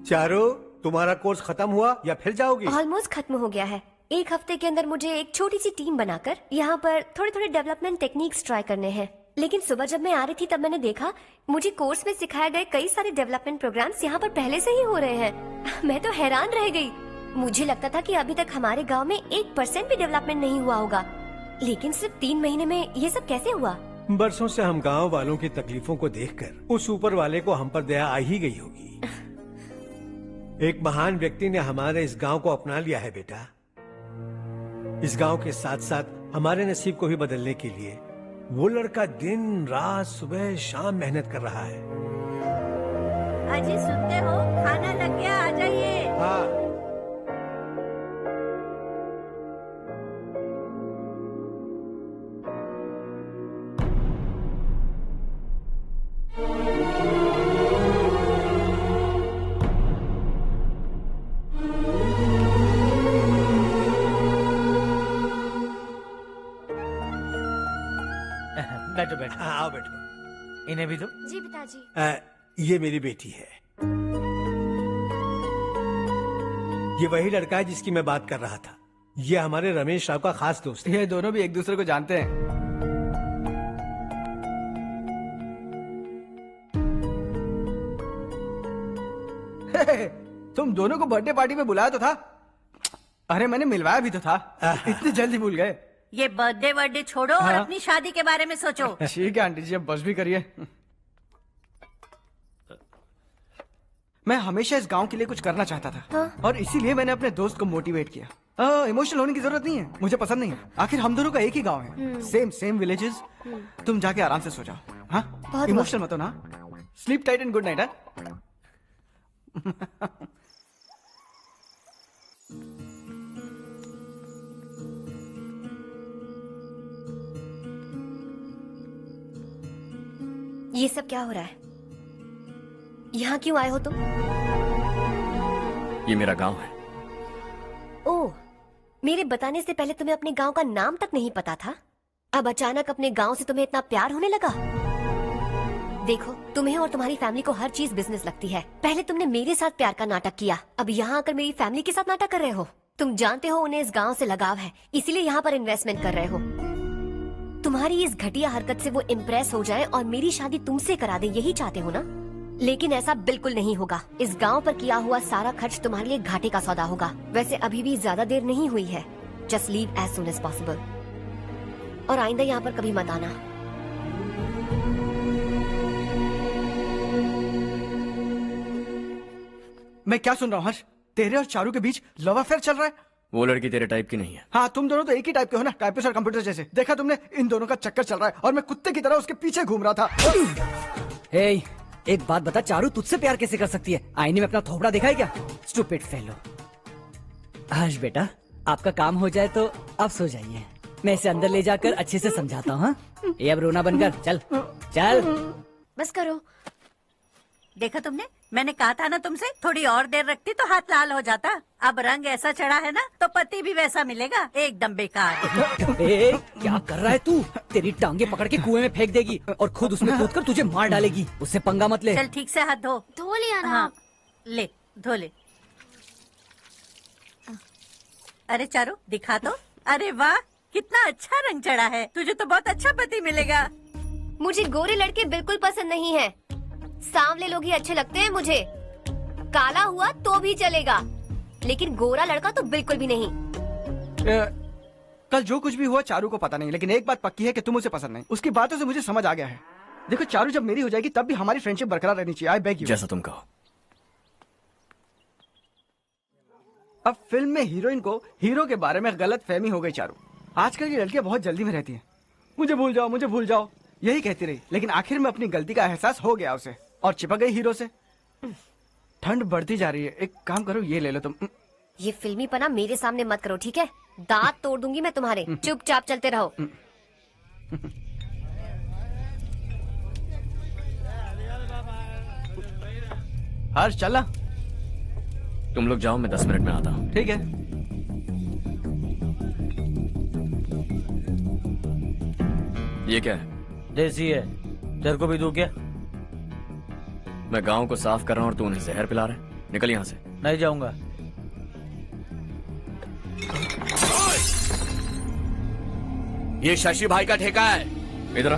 F: चारों, तुम्हारा कोर्स खत्म हुआ या फिर जाओगी?
T: ऑलमोस्ट खत्म हो गया है। एक हफ्ते के अंदर मुझे एक छोटी सी टीम बनाकर यहाँ पर थोड़े थोड़े डेवलपमेंट टेक्निक्स ट्राई करने हैं। लेकिन सुबह जब मैं आ रही थी तब मैंने देखा मुझे कोर्स में सिखाए गए कई सारे डेवलपमेंट प्रोग्राम्स यहाँ पर पहले से ही हो रहे हैं। मैं तो हैरान रह गई। मुझे लगता था कि अभी तक हमारे गाँव में 1% भी डेवलपमेंट नहीं हुआ होगा, लेकिन सिर्फ 3 महीने में ये सब कैसे हुआ?
F: बरसों से हम गांव वालों की तकलीफों को देखकर उस ऊपर वाले को हम पर दया आ ही गई होगी। एक महान व्यक्ति ने हमारे इस गांव को अपना लिया है बेटा। इस गांव के साथ साथ हमारे नसीब को भी बदलने के लिए वो लड़का दिन रात सुबह शाम मेहनत कर रहा है।
O: अजी सुनते हो, खाना लग गया, आ जाइए।
F: हाँ।
I: बैठो बैठो।
F: हाँ, आओ बैठो।
I: इन्हें भी दो।
T: जी पिताजी।
F: ये मेरी बेटी है। ये वही लड़का है जिसकी मैं बात कर रहा था। ये हमारे रमेश राव का खास दोस्त है।
H: ये दोनों भी एक दूसरे को जानते हैं। तुम दोनों को बर्थडे पार्टी में बुलाया तो था। अरे मैंने मिलवाया भी तो था। इतनी जल्दी भूल गए।
O: ये बर्थडे वर्डे छोड़ो और
H: हाँ?
O: अपनी शादी के बारे में सोचो।
H: ठीक है आंटी जी, अब बस भी करिए। मैं हमेशा इस गांव के लिए कुछ करना चाहता था।
T: हाँ?
H: और इसीलिए मैंने अपने दोस्त को मोटिवेट किया। इमोशनल होने की जरूरत नहीं है, मुझे पसंद नहीं है। आखिर हम दोनों का एक ही गांव है, सेम विलेजेस। तुम जाके आराम से सो जाओ। हाँ, इमोशनल मत हो ना। Sleep tight and good night.
T: ये सब क्या हो रहा है? यहाँ क्यों आए हो तुम?
A: ये मेरा गांव है।
T: ओह, मेरे बताने से पहले तुम्हें अपने गांव का नाम तक नहीं पता था? अब अचानक अपने गांव से तुम्हें इतना प्यार होने लगा? देखो, तुम्हें और तुम्हारी फैमिली को हर चीज बिजनेस लगती है। पहले तुमने मेरे साथ प्यार का नाटक किया, अब यहाँ आकर मेरी फैमिली के साथ नाटक कर रहे हो। तुम जानते हो उन्हें इस गांव से लगाव है, इसीलिए यहाँ पर इन्वेस्टमेंट कर रहे हो। तुम्हारी इस घटिया हरकत से वो इम्प्रेस हो जाए और मेरी शादी तुमसे करा दे, यही चाहते हो ना? लेकिन ऐसा बिल्कुल नहीं होगा। इस गांव पर किया हुआ सारा खर्च तुम्हारे लिए घाटे का सौदा होगा। वैसे अभी भी ज्यादा देर नहीं हुई है। Just leave as soon as possible. और आइंदा यहाँ पर कभी मत आना।
H: मैं क्या सुन रहा हूँ हर्ष? तेरे और चारू के बीच लव अफेयर चल रहा है?
A: वो लड़की तेरे टाइप की नहीं है।
H: हाँ, तुम दोनों तो एक ही टाइप के हो ना, टाइपिस्ट और कंप्यूटर जैसे। देखा तुमने, इन दोनों का चक्कर चल रहा है और मैं कुत्ते की तरह उसके पीछे घूम रहा था।
D: हे, एक बात बता, चारू तुझसे प्यार कैसे कर सकती है? आईने में अपना थोबड़ा देखा है क्या? Stupid fellow. हर्ष बेटा, आपका काम हो जाए तो आप सो जाइए। मैं इसे अंदर ले जाकर अच्छे से समझाता हूँ। हाँ? ये अब रोना बनकर चल चल।
T: बस करो।
O: देखा तुमने, मैंने कहा था ना तुमसे, थोड़ी और देर रखती तो हाथ लाल हो जाता। अब रंग ऐसा चढ़ा है ना तो पति भी वैसा मिलेगा। एकदम बेकार।
D: ए, क्या कर रहा है तू? तेरी टांगे पकड़ के कुएं में फेंक देगी और खुद उसमें कूदकर तुझे मार डालेगी। उससे पंगा मत ले।
O: चल ठीक से हाथ धो।
T: धो लिया ना।
O: हाँ, ले धो ले। अरे चारू दिखा तो। अरे वाह, कितना अच्छा रंग चढ़ा है। तुझे तो बहुत अच्छा पति मिलेगा।
T: मुझे गोरे लड़के बिल्कुल पसंद नहीं है। सांवले लोग ही अच्छे लगते हैं मुझे। काला हुआ तो भी चलेगा, लेकिन गोरा लड़का तो बिल्कुल भी नहीं।
H: कल जो कुछ भी हुआ चारू को पता नहीं, लेकिन एक बात पक्की है कि तुम उसे पसंद नहीं। उसकी बातों से मुझे समझ आ गया है। देखो, चारू जब मेरी हो जाएगी तब भी हमारी फ्रेंडशिप बरकरार रहनी चाहिए। I beg you.
A: जैसा तुम कहो।
H: अब फिल्म में हीरोइन को हीरो के बारे में गलत फहमी हो गई चारू। आजकल की लड़कियां बहुत जल्दी में रहती हैं। मुझे भूल जाओ, मुझे भूल जाओ, यही कहती रही। लेकिन आखिर में अपनी गलती का एहसास हो गया उसे और चिपक गई हीरो से। ठंड बढ़ती जा रही है, एक काम करो, ये ले लो तुम।
T: ये फिल्मी पना मेरे सामने मत करो, ठीक है? दांत तोड़ दूंगी मैं तुम्हारे। चुपचाप चलते रहो।
H: हर्ष चलना।
A: तुम लोग जाओ, मैं 10 मिनट में आता हूँ।
H: ठीक है।
A: ये क्या है?
I: देसी है। तेरे को भी दूं क्या?
A: मैं गांव को साफ कर रहा हूँ और तू उन्हें जहर पिला रहा है। निकल यहाँ से।
I: नहीं जाऊंगा।
A: ये शशि भाई का ठेका है। इधर आ।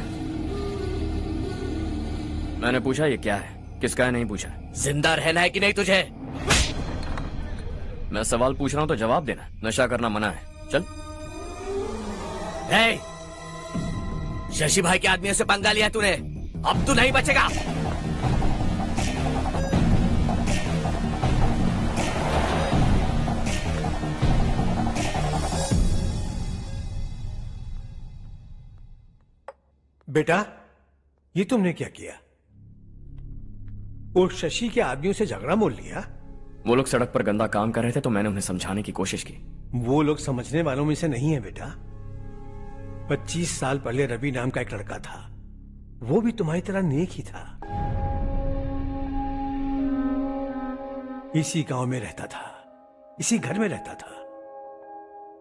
A: मैंने पूछा ये क्या है, किसका है नहीं पूछा। जिंदा रहना है कि नहीं तुझे? मैं सवाल पूछ रहा हूँ तो जवाब देना। नशा करना मना है। चल।
S: hey! शशि भाई के आदमियों से पंगा लिया तूने, अब तू नहीं बचेगा।
F: बेटा, ये तुमने क्या किया? उस शशि के आदमियों से झगड़ा मोल लिया?
A: वो लोग सड़क पर गंदा काम कर रहे थे तो मैंने उन्हें समझाने की कोशिश की।
F: वो लोग समझने वालों में से नहीं है बेटा। 25 साल पहले रवि नाम का एक लड़का था, वो भी तुम्हारी तरह नेक ही था। इसी गांव में रहता था, इसी घर में रहता था।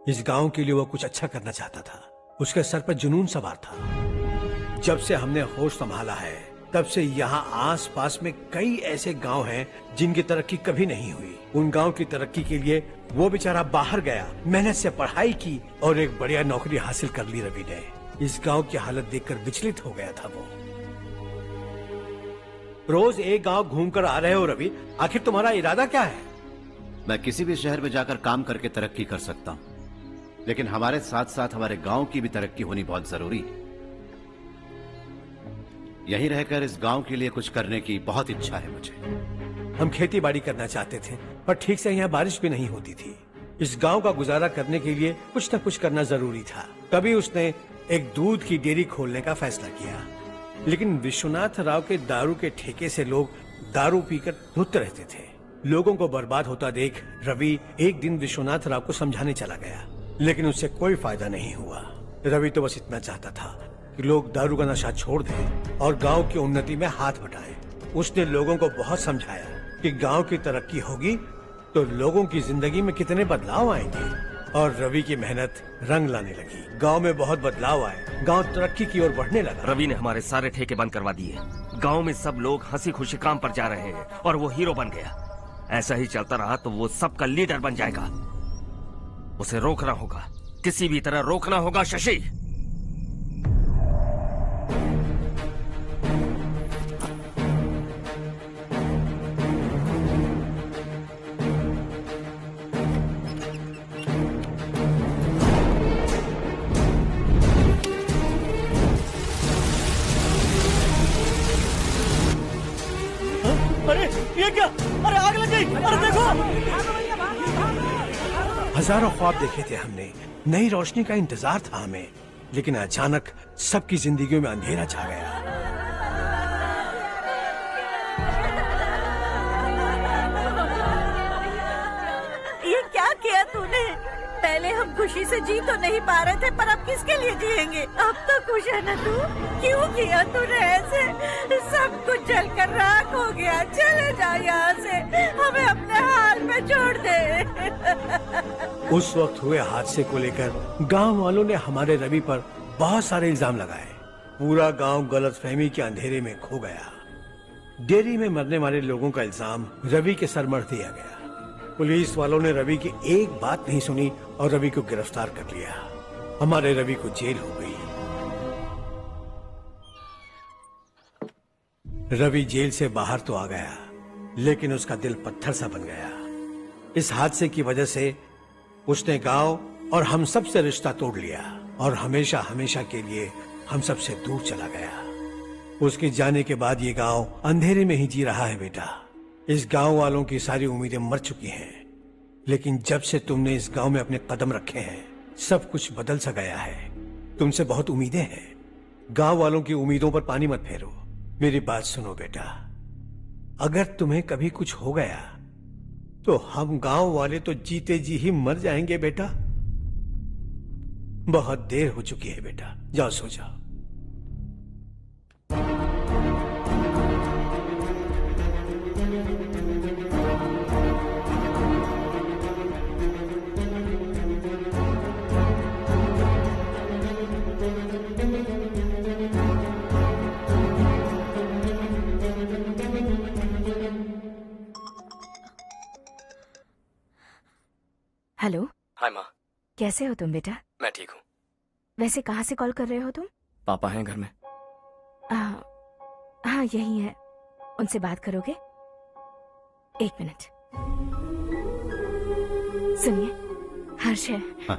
F: इस गांव के लिए वो कुछ अच्छा करना चाहता था। उसके सर पर जुनून सवार था। जब से हमने होश संभाला है तब से यहाँ आस पास में कई ऐसे गांव हैं जिनकी तरक्की कभी नहीं हुई। उन गांव की तरक्की के लिए वो बेचारा बाहर गया, मेहनत से पढ़ाई की और एक बढ़िया नौकरी हासिल कर ली रवि ने। इस गांव की हालत देखकर विचलित हो गया था वो। रोज एक गांव घूमकर आ रहे हो रवि, आखिर तुम्हारा इरादा क्या है?
B: मैं किसी भी शहर में जाकर काम करके तरक्की कर सकता हूँ, लेकिन हमारे साथ साथ हमारे गांव की भी तरक्की होनी बहुत जरूरी है। यहीं रहकर इस गांव के लिए कुछ करने की बहुत इच्छा है मुझे।
F: हम खेती बाड़ी करना चाहते थे, पर ठीक से यहाँ बारिश भी नहीं होती थी। इस गांव का गुजारा करने के लिए कुछ न कुछ करना जरूरी था। तभी उसने एक दूध की डेयरी खोलने का फैसला किया। लेकिन विश्वनाथ राव के दारू के ठेके से लोग दारू पीकर धुत रहते थे। लोगों को बर्बाद होता देख रवि एक दिन विश्वनाथ राव को समझाने चला गया, लेकिन उससे कोई फायदा नहीं हुआ। रवि तो बस इतना चाहता था कि लोग दारू का नशा छोड़ दें और गांव की उन्नति में हाथ बटाएं। उसने लोगों को बहुत समझाया कि गांव की तरक्की होगी तो लोगों की जिंदगी में कितने बदलाव आएंगे, और रवि की मेहनत रंग लाने लगी। गांव में बहुत बदलाव आए, गांव तरक्की की ओर बढ़ने लगा।
R: रवि ने हमारे सारे ठेके बंद करवा दिए। गांव में सब लोग हंसी खुशी काम पर जा रहे हैं और वो हीरो बन गया। ऐसा ही चलता रहा तो वो सबका लीडर बन जाएगा। उसे रोकना होगा, किसी भी तरह रोकना होगा शशि।
I: अरे ये क्या? अरे आग लग गई! अरे देखो!
F: हजारों ख्वाब देखे थे हमने, नई रोशनी का इंतजार था हमें, लेकिन अचानक सबकी जिंदगियों में अंधेरा छा गया।
O: ये क्या किया तूने? पहले हम खुशी से जी तो नहीं पा रहे थे, पर अब किसके लिए जिएंगे? अब तो खुश है ना तू? क्यों किया तूने ऐसे? सब कुछ जलकर राख हो गया। चले जा यहाँ से, हमें अपने हाल में छोड़ दे।
F: उस वक्त हुए हादसे को लेकर गांव वालों ने हमारे रवि पर बहुत सारे इल्जाम लगाए। पूरा गांव गलतफहमी के अंधेरे में खो गया। डेयरी में मरने वाले लोगों का इल्जाम रवि के सर मढ़ दिया गया। पुलिस वालों ने रवि की एक बात नहीं सुनी और रवि को गिरफ्तार कर लिया। हमारे रवि को जेल हो गई। रवि जेल से बाहर तो आ गया, लेकिन उसका दिल पत्थर सा बन गया। इस हादसे की वजह से उसने गांव और हम सब से रिश्ता तोड़ लिया और हमेशा हमेशा के लिए हम सब से दूर चला गया। उसके जाने के बाद ये गांव अंधेरे में ही जी रहा है बेटा। इस गांव वालों की सारी उम्मीदें मर चुकी हैं, लेकिन जब से तुमने इस गांव में अपने कदम रखे हैं सब कुछ बदल सा गया है। तुमसे बहुत उम्मीदें हैं। गांव वालों की उम्मीदों पर पानी मत फेरो। मेरी बात सुनो बेटा, अगर तुम्हें कभी कुछ हो गया तो हम गांव वाले तो जीते जी ही मर जाएंगे बेटा। बहुत देर हो चुकी है बेटा, जाओ सो जाओ।
G: हेलो।
A: हाय माँ।
G: कैसे हो तुम बेटा?
A: मैं ठीक हूँ।
G: वैसे कहाँ से कॉल कर रहे हो तुम?
A: पापा हैं घर में।
G: हाँ यही है। उनसे बात करोगे? एक मिनट सुनिए, हर्ष है।
B: हाँ।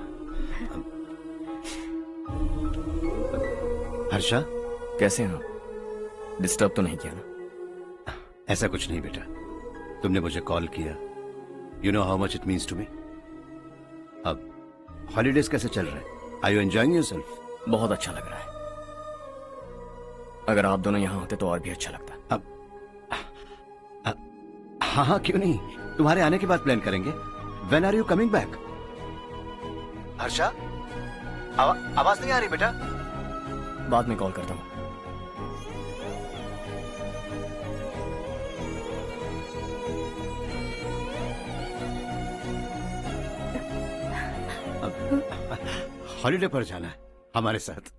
B: हर्षा,
A: कैसे हैं आप? डिस्टर्ब तो नहीं किया ना?
B: ऐसा कुछ नहीं बेटा, तुमने मुझे कॉल किया। You know how much it means to me. अब हॉलीडेज कैसे चल रहे हैं? Are you enjoying yourself?
A: बहुत अच्छा लग रहा है। अगर आप दोनों यहाँ होते तो और भी अच्छा लगता।
B: हाँ हाँ, क्यों नहीं, तुम्हारे आने के बाद प्लान करेंगे। When are you coming back? Harsha, आवाज नहीं आ रही बेटा।
A: बाद में कॉल करता हूँ।
B: हॉलिडे पर जाना है हमारे साथ।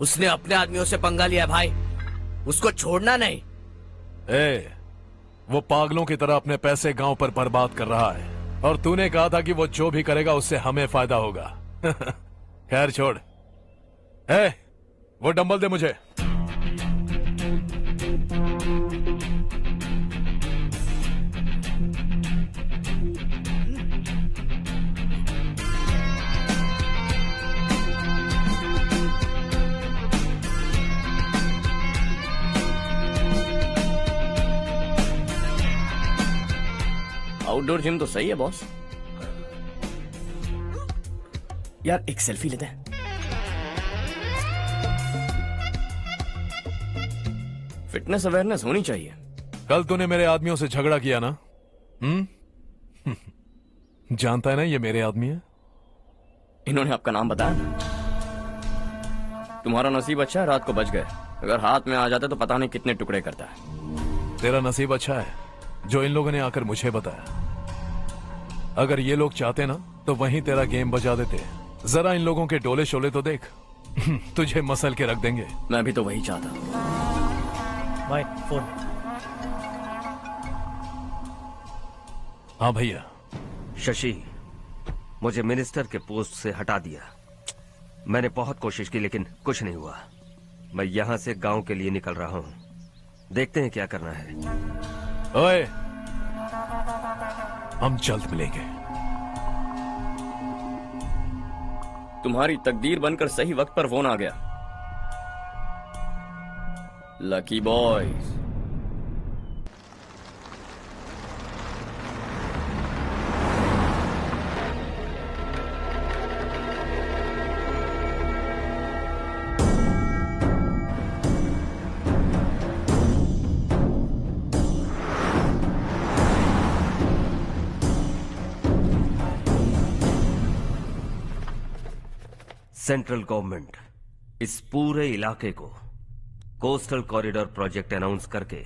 S: उसने अपने आदमियों से पंगा लिया भाई, उसको छोड़ना नहीं।
C: वो पागलों की तरह अपने पैसे गांव पर बर्बाद कर रहा है, और तूने कहा था कि वो जो भी करेगा उससे हमें फायदा होगा। खैर छोड़। वो डंबल दे मुझे।
A: आउटडोर जिम तो सही है बॉस। यार एक सेल्फी लेते हैं। फिटनेस अवेयरनेस होनी चाहिए।
C: कल तूने मेरे आदमियों से झगड़ा किया ना? जानता है ना ये मेरे आदमी है।
A: इन्होंने आपका नाम बताया? तुम्हारा नसीब अच्छा है रात को बच गए, अगर हाथ में आ जाते तो पता नहीं कितने टुकड़े करता है।
C: तेरा नसीब अच्छा है जो इन लोगों ने आकर मुझे बताया। अगर ये लोग चाहते ना तो वहीं तेरा गेम बजा देते। जरा इन लोगों के डोले शोले तो देख। तुझे मसल के रख देंगे।
A: मैं भी तो वही चाहता।
I: भाई फोन।
C: हाँ भैया।
R: शशि, मुझे मिनिस्टर के पोस्ट से हटा दिया। मैंने बहुत कोशिश की लेकिन कुछ नहीं हुआ। मैं यहाँ से गांव के लिए निकल रहा हूँ, देखते हैं क्या करना है।
C: ओए, हम जल्द मिलेंगे।
A: तुम्हारी तकदीर बनकर सही वक्त पर फोन आ गया। Lucky boys.
R: सेंट्रल गवर्नमेंट इस पूरे इलाके को कोस्टल कॉरिडोर प्रोजेक्ट अनाउंस करके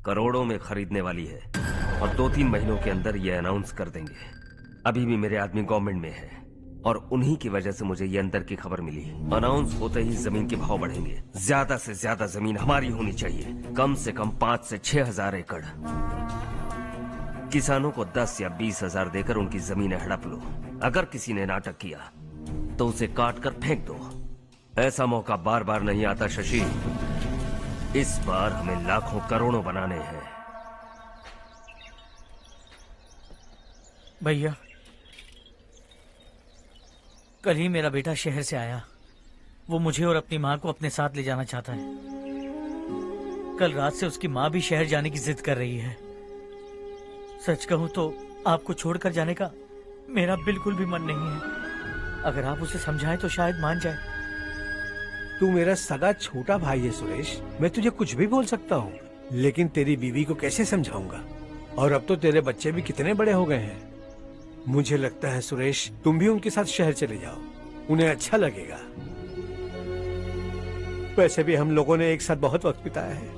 R: करोड़ों में खरीदने वाली है, और 2-3 महीनों के अंदर ये अनाउंस कर देंगे। अभी भी मेरे आदमी गवर्नमेंट में है और उन्हीं की वजह से मुझे ये अंदर की खबर मिली। अनाउंस होते ही जमीन के भाव बढ़ेंगे। ज्यादा से ज्यादा जमीन हमारी होनी चाहिए, कम से कम 5 से 6 हजार एकड़। किसानों को 10 या 20 हजार देकर उनकी जमीनें हड़प लो। अगर किसी ने नाटक किया तो उसे काट कर फेंक दो। ऐसा मौका बार बार नहीं आता शशि। इस बार हमें लाखों करोड़ों बनाने हैं।
I: भैया, कल ही मेरा बेटा शहर से आया। वो मुझे और अपनी माँ को अपने साथ ले जाना चाहता है। कल रात से उसकी माँ भी शहर जाने की जिद कर रही है। सच कहूं तो आपको छोड़कर जाने का मेरा बिल्कुल भी मन नहीं है। अगर आप उसे समझाएं तो शायद मान जाए।
F: तू मेरा सगा छोटा भाई है सुरेश, मैं तुझे कुछ भी बोल सकता हूँ, लेकिन तेरी बीवी को कैसे समझाऊंगा? और अब तो तेरे बच्चे भी कितने बड़े हो गए हैं। मुझे लगता है सुरेश, तुम भी उनके साथ शहर चले जाओ, उन्हें अच्छा लगेगा। वैसे भी हम लोगों ने एक साथ बहुत वक्त बिताया है।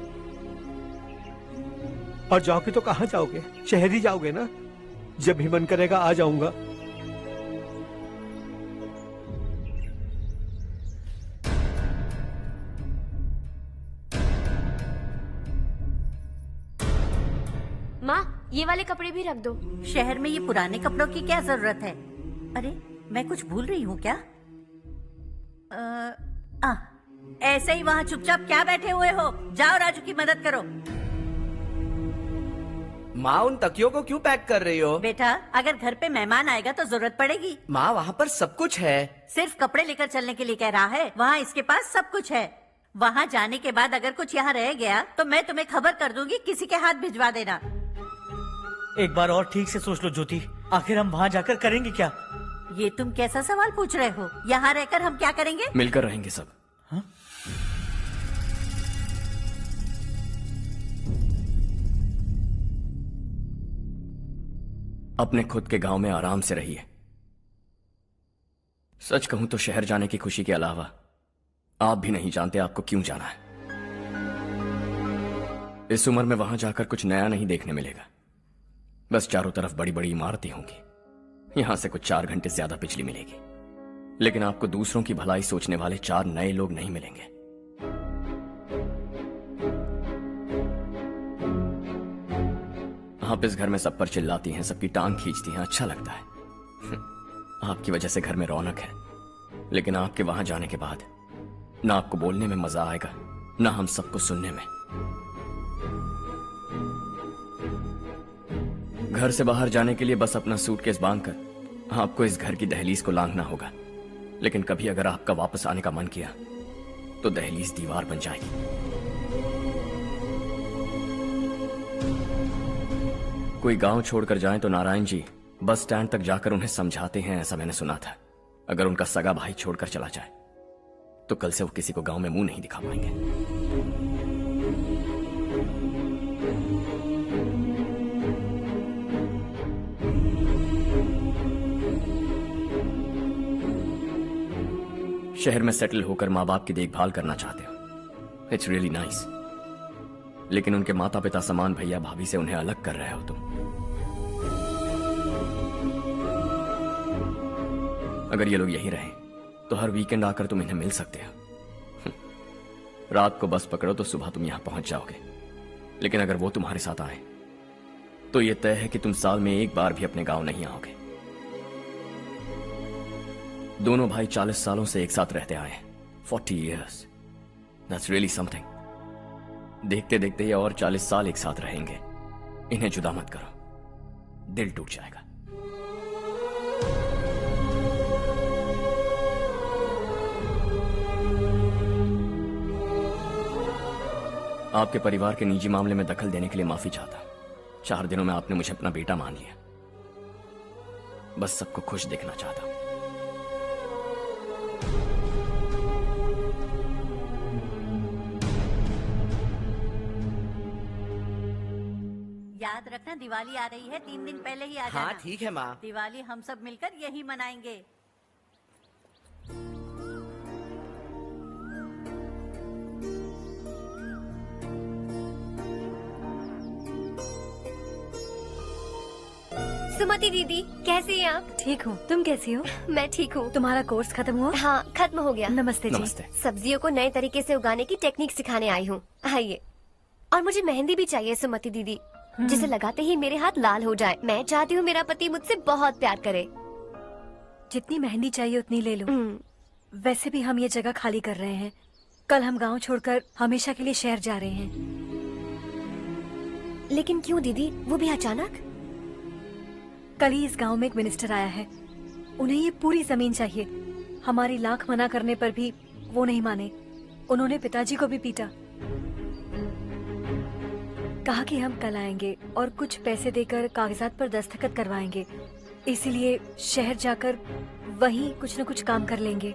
F: और जाओगे तो कहाँ जाओगे? शहर ही जाओगे ना? जब भी मन करेगा आ जाऊंगा।
L: माँ, ये वाले कपड़े भी रख दो।
O: शहर में ये पुराने कपड़ों की क्या जरूरत है? अरे, मैं कुछ भूल रही हूँ क्या? ऐसे ही वहाँ चुपचाप क्या बैठे हुए हो? जाओ राजू की मदद करो।
N: माँ, उन तकियों को क्यों पैक कर रही हो?
O: बेटा, अगर घर पे मेहमान आएगा तो जरूरत पड़ेगी।
N: माँ, वहाँ पर सब कुछ है।
O: सिर्फ कपड़े लेकर चलने के लिए कह रहा है? वहाँ इसके पास सब कुछ है। वहाँ जाने के बाद अगर कुछ यहाँ रह गया तो मैं तुम्हें खबर कर दूंगी, किसी के हाथ भिजवा देना।
I: एक बार और ठीक से सोच लो ज्योति, आखिर हम वहाँ जाकर करेंगे क्या?
O: ये तुम कैसा सवाल पूछ रहे हो? यहाँ रहकर हम क्या करेंगे?
A: मिलकर रहेंगे सब। अपने खुद के गांव में आराम से रहिए। सच कहूं तो शहर जाने की खुशी के अलावा आप भी नहीं जानते आपको क्यों जाना है। इस उम्र में वहां जाकर कुछ नया नहीं देखने मिलेगा। बस चारों तरफ बड़ी बड़ी इमारतें होंगी। यहां से कुछ 4 घंटे ज्यादा बिजली मिलेगी, लेकिन आपको दूसरों की भलाई सोचने वाले 4 नए लोग नहीं मिलेंगे। आप इस घर में सब पर चिल्लाती हैं, सबकी टांग खींचती हैं, अच्छा लगता है। आपकी वजह से घर में रौनक है, लेकिन आपके वहां जाने के बाद ना आपको बोलने में मजा आएगा, ना हम सबको सुनने में। घर से बाहर जाने के लिए बस अपना सूटकेस बांधकर आपको इस घर की दहलीज को लांघना होगा। लेकिन कभी अगर आपका वापस आने का मन किया तो दहलीज दीवार बन जाएगी। कोई गांव छोड़कर जाएं तो नारायण जी बस स्टैंड तक जाकर उन्हें समझाते हैं, ऐसा मैंने सुना था। अगर उनका सगा भाई छोड़कर चला जाए तो कल से वो किसी को गांव में मुंह नहीं दिखा पाएंगे। शहर में सेटल होकर माँ बाप की देखभाल करना चाहते हो, इट्स रियली नाइस। लेकिन उनके माता पिता समान भैया भाभी से उन्हें अलग कर रहे हो तुम। अगर ये लोग यहीं रहें तो हर वीकेंड आकर तुम इन्हें मिल सकते हो। रात को बस पकड़ो तो सुबह तुम यहां पहुंच जाओगे। लेकिन अगर वो तुम्हारे साथ आए तो यह तय है कि तुम साल में एक बार भी अपने गांव नहीं आओगे। दोनों भाई 40 सालों से एक साथ रहते आए हैं, 40 years. That's really something. देखते देखते ये और 40 साल एक साथ रहेंगे। इन्हें जुदा मत करो, दिल टूट जाएगा। आपके परिवार के निजी मामले में दखल देने के लिए माफी चाहता हूं। 4 दिनों में आपने मुझे अपना बेटा मान लिया। बस सबको खुश देखना चाहता हूं।
O: याद रखना दिवाली आ रही है, 3 दिन पहले ही आ जाना।
N: हाँ ठीक है माँ।
O: दिवाली हम सब मिलकर यही मनाएंगे।
T: सुमति दीदी कैसी हैं आप?
E: ठीक हूँ, तुम कैसी हो?
T: मैं ठीक हूँ।
E: तुम्हारा कोर्स खत्म हुआ?
T: हाँ खत्म हो गया।
E: नमस्ते जी।
A: नमस्ते।
T: सब्जियों को नए तरीके से उगाने की टेक्निक सिखाने आई हूँ। आइए। और मुझे मेहंदी भी चाहिए सुमति दीदी, जिसे लगाते ही मेरे हाथ लाल हो जाए। मैं चाहती हूँ मेरा पति मुझसे बहुत प्यार करे।
E: जितनी मेहंदी चाहिए उतनी ले लो। वैसे भी हम ये जगह खाली कर रहे हैं। कल हम गांव छोड़कर हमेशा के लिए शहर जा रहे हैं।
T: लेकिन क्यों दीदी, वो भी अचानक?
E: कल ही इस गांव में एक मिनिस्टर आया है, उन्हें ये पूरी जमीन चाहिए। हमारी लाख मना करने पर भी वो नहीं माने। उन्होंने पिताजी को भी पीटा। कहा कि हम कल आएंगे और कुछ पैसे देकर कागजात पर दस्तखत करवाएंगे। इसीलिए शहर जाकर वहीं कुछ न कुछ काम कर लेंगे।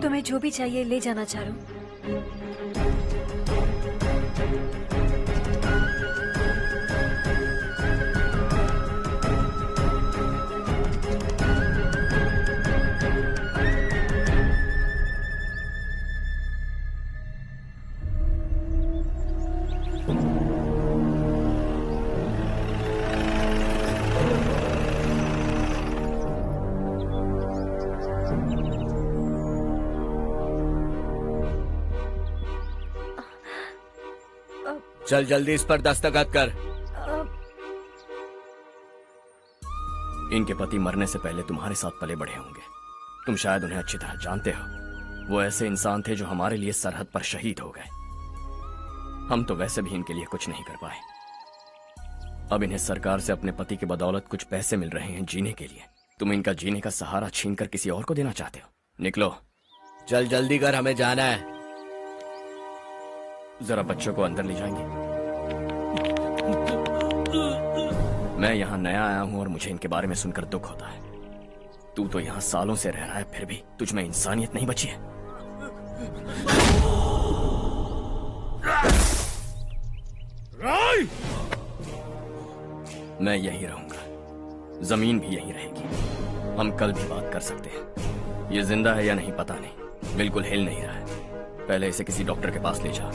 E: तुम्हें जो भी चाहिए ले जाना चारू।
N: चल जल्दी इस पर दस्तखत कर।
A: इनके पति मरने से पहले तुम्हारे साथ पले बढ़े होंगे। तुम शायद उन्हें अच्छी तरह जानते हो। वो ऐसे इंसान थे जो हमारे लिए सरहद पर शहीद हो गए। हम तो वैसे भी इनके लिए कुछ नहीं कर पाए। अब इन्हें सरकार से अपने पति की बदौलत कुछ पैसे मिल रहे हैं जीने के लिए। तुम इनका जीने का सहारा छीनकर किसी और को देना चाहते हो? निकलो।
N: चल जल्दी कर, हमें जाना है।
A: जरा बच्चों को अंदर ले जाएंगे? मैं यहाँ नया आया हूँ और मुझे इनके बारे में सुनकर दुख होता है। तू तो यहाँ सालों से रह रहा है, फिर भी तुझ में इंसानियत नहीं बची है।
C: राय!
A: मैं यही रहूंगा, जमीन भी यही रहेगी। हम कल भी बात कर सकते हैं। ये जिंदा है या नहीं पता नहीं, बिल्कुल हिल नहीं रहा है। पहले इसे किसी डॉक्टर के पास ले जा।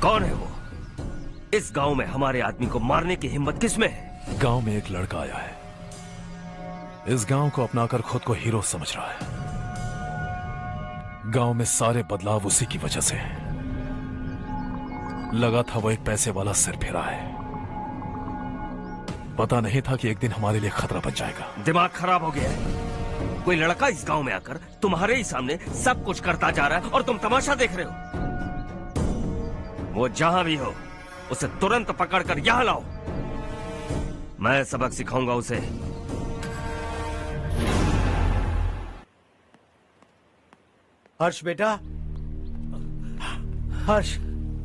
R: कौन है वो? इस गांव में हमारे आदमी को मारने की हिम्मत किसमें है?
C: गांव में एक लड़का आया है, इस गांव को अपनाकर खुद को हीरो समझ रहा है। गांव में सारे बदलाव उसी की वजह से हैं। लगा था वो एक पैसे वाला सिर फेरा है, पता नहीं था कि एक दिन हमारे लिए खतरा बन जाएगा।
R: दिमाग खराब हो गया है। कोई लड़का इस गांव में आकर तुम्हारे ही सामने सब कुछ करता जा रहा है और तुम तमाशा देख रहे हो। वो जहां भी हो उसे तुरंत पकड़कर यहां लाओ। मैं सबक सिखाऊंगा उसे।
F: हर्ष बेटा, हर्ष,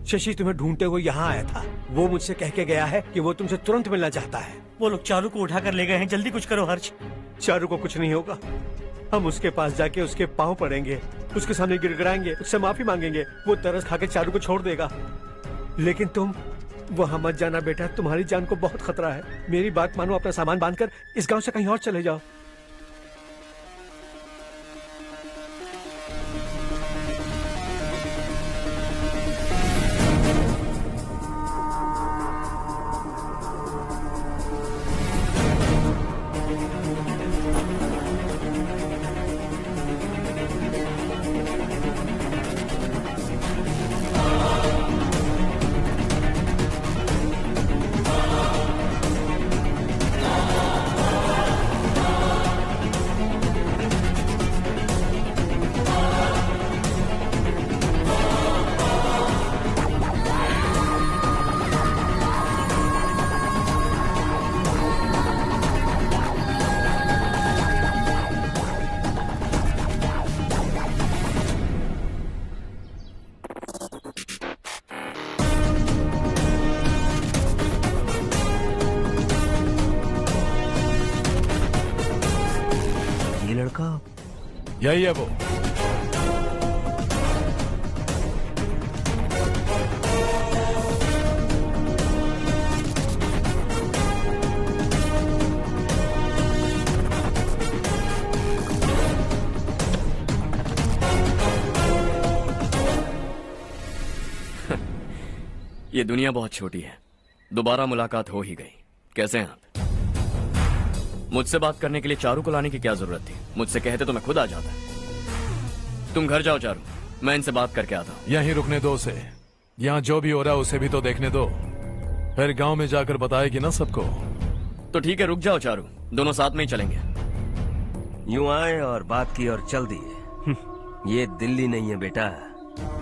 F: शशि तुम्हें ढूंढते हुए यहाँ आया था। वो मुझसे कह के गया है कि वो तुमसे तुरंत मिलना चाहता है।
I: वो लोग चारू को उठाकर ले गए हैं, जल्दी कुछ करो हर्ष।
F: चारू को कुछ नहीं होगा। हम उसके पास जाके उसके पांव पड़ेंगे, उसके सामने गिड़गिड़ाएंगे, उससे माफी मांगेंगे। वो तरस खा के चारू को छोड़ देगा। लेकिन तुम वहां मत जाना बेटा, तुम्हारी जान को बहुत खतरा है। मेरी बात मानो, अपना सामान बांधकर इस गांव से कहीं और चले जाओ।
C: यही है वो।
A: ये दुनिया बहुत छोटी है। दोबारा मुलाकात हो ही गई। कैसे हैं आप? मुझसे बात करने के लिए चारू को लाने की क्या जरूरत थी? मुझसे कहते तो मैं खुद आ जाता। तुम घर जाओ चारू, मैं इनसे बात करके आता हूँ।
C: यहीं रुकने दो उसे। यहाँ जो भी हो रहा है उसे भी तो देखने दो, फिर गांव में जाकर बताएगी ना सबको।
A: तो ठीक है, रुक जाओ चारू, दोनों साथ में ही चलेंगे।
R: यूं आए और बात की और चल दिए। ये दिल्ली नहीं है बेटा,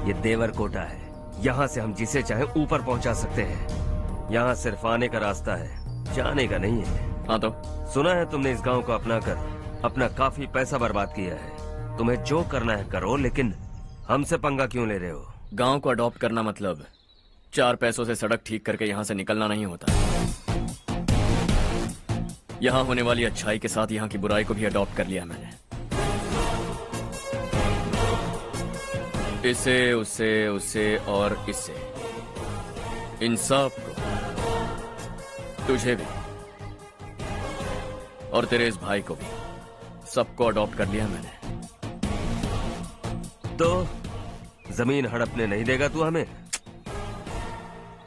R: ये देवरकोटा है। यहाँ से हम जिसे चाहे ऊपर पहुँचा सकते हैं। यहाँ सिर्फ आने का रास्ता है, जाने का नहीं है।
A: हाँ तो
R: सुना है तुमने इस गांव को अपनाकर अपना काफी पैसा बर्बाद किया है। तुम्हें जो करना है करो, लेकिन हमसे पंगा क्यों ले रहे हो?
A: गांव को अडॉप्ट करना मतलब 4 पैसों से सड़क ठीक करके यहाँ से निकलना नहीं होता। यहाँ होने वाली अच्छाई के साथ यहाँ की बुराई को भी अडॉप्ट कर लिया मैंने। इसे, उसे, उसे और इससे, इन सब को, तुझे भी और तेरे इस भाई को भी, सबको अडॉप्ट कर लिया मैंने।
R: तो जमीन हड़पने नहीं देगा तू हमें?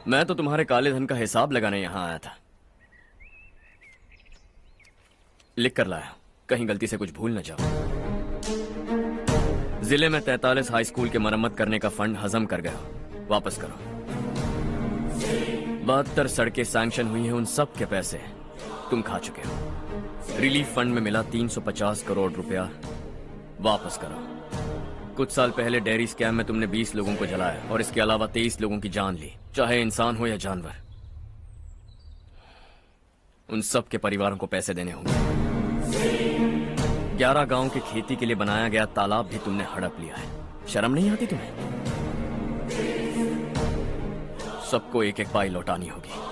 A: मैं तो तुम्हारे काले धन का हिसाब लगाने यहां आया था। लिख कर लाया, कहीं गलती से कुछ भूल न जाओ। जिले में 43 हाई स्कूल के मरम्मत करने का फंड हजम कर गया, वापस करो। 72 सड़कें सैंक्शन हुई हैं, उन सब के पैसे तुम खा चुके हो। रिलीफ फंड में मिला 350 करोड़ रुपया, वापस करो। कुछ साल पहले डेयरी स्कैम में तुमने 20 लोगों को जलाया और इसके अलावा 23 लोगों की जान ली, चाहे इंसान हो या जानवर। उन सब के परिवारों को पैसे देने होंगे। 11 गांव की खेती के लिए बनाया गया तालाब भी तुमने हड़प लिया है। शर्म नहीं आती तुम्हें? सबको एक एक पाई लौटानी होगी।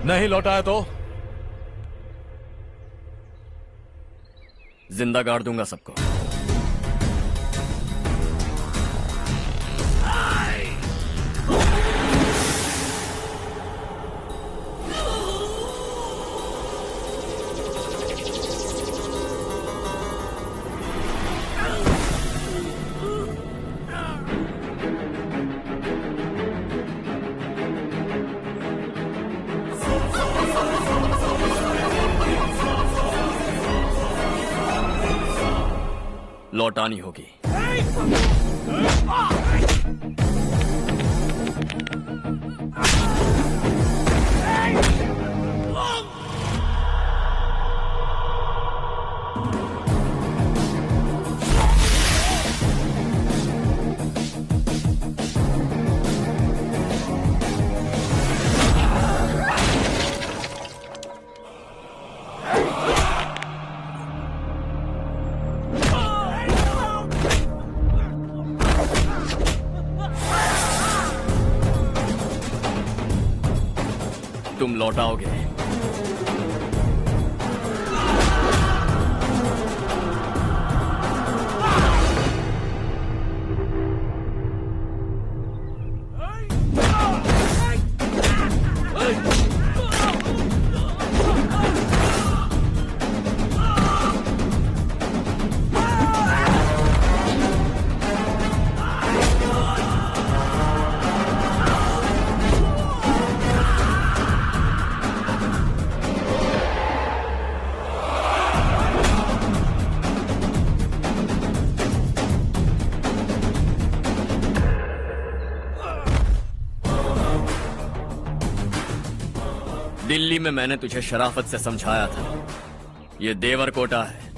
C: नहीं लौटाया तो
A: जिंदा गाड़ दूंगा सबको। लौटानी होगी। तुम लौटाओगे। दिल्ली में मैंने तुझे शराफत से समझाया था, ये देवर कोटा है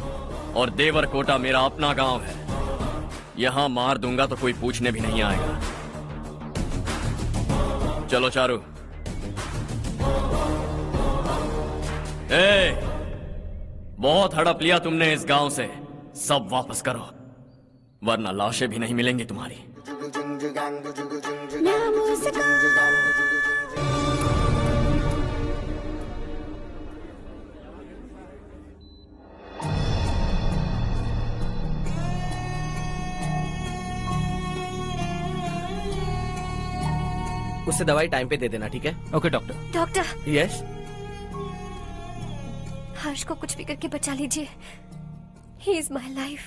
A: और देवर कोटा मेरा अपना गांव है। यहां मार दूंगा तो कोई पूछने भी नहीं आएगा। चलो चारू। बहुत हड़प लिया तुमने इस गांव से, सब वापस करो वरना लाशें भी नहीं मिलेंगी तुम्हारी।
N: उससे दवाई टाइम पे दे देना, ठीक है?
P: Okay doctor.
G: Doctor.
N: Yes.
G: Harsh को कुछ भी करके बचा लीजिए। He is my life,